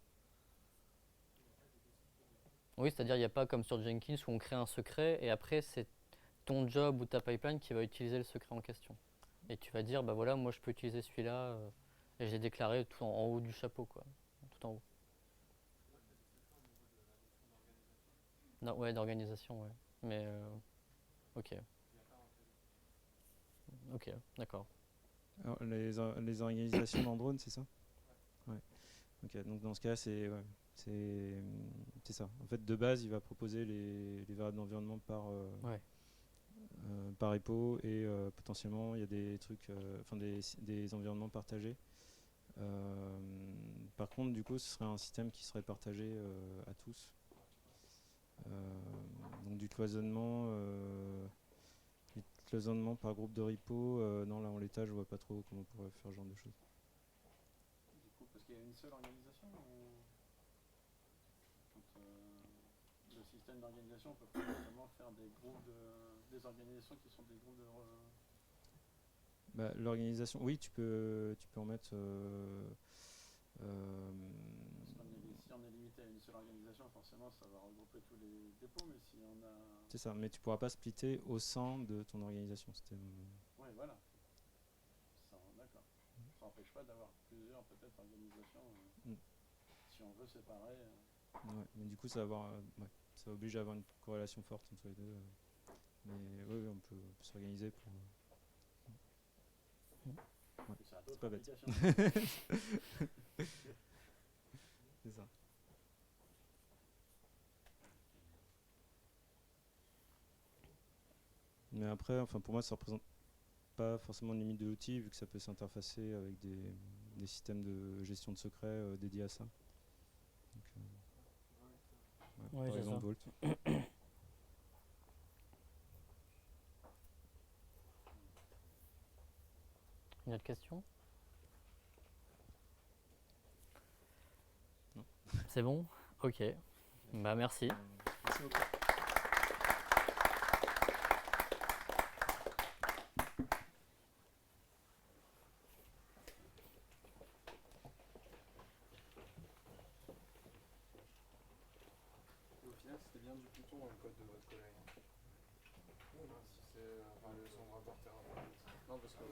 Oui, c'est-à-dire il n'y a pas comme sur Jenkins où on crée un secret et après c'est ton job ou ta pipeline qui va utiliser le secret en question. Et tu vas dire, bah voilà, moi je peux utiliser celui-là et j'ai déclaré tout en haut du chapeau, quoi. Tout en haut. Non, ouais, d'organisation, ouais. Mais ok. Ok, d'accord. Alors, les organisations dans drone, c'est ça? Ouais. Ok, donc dans ce cas, c'est ça. En fait, de base, il va proposer les variables d'environnement Ouais. par repo et potentiellement il y a des trucs, des environnements partagés. Par contre, du coup, ce serait un système qui serait partagé à tous. Donc du cloisonnement par groupe de repo, non, là en l'état, je vois pas trop comment on pourrait faire ce genre de choses. Du coup, parce qu'il y a une seule organisation ou quand, le système d'organisation, on peut potentiellement faire des groupes des organisations qui sont des groupes de Bah, l'organisation, oui, tu peux en mettre. Si on est limité à une seule organisation, forcément ça va regrouper tous les dépôts, mais si on a... C'est ça, mais tu pourras pas splitter au sein de ton organisation. Oui, voilà. D'accord. Ça n'empêche pas d'avoir plusieurs peut-être organisations. Si on veut séparer... Ouais, mais du coup, ça va obliger à avoir une corrélation forte entre les deux. Mais oui, on peut s'organiser pour... Ouais, c'est pas bête. C'est ça. Mais après, pour moi, ça représente pas forcément une limite de l'outil, vu que ça peut s'interfacer avec des systèmes de gestion de secrets dédiés à ça. Donc, Ouais, par exemple, ça. Vault. Une autre question? Non. C'est bon? Ok. Bah merci. Merci beaucoup. Au final, c'était bien du Python dans le code de votre collègue. Si c'est son rapport Terraform. Non, parce que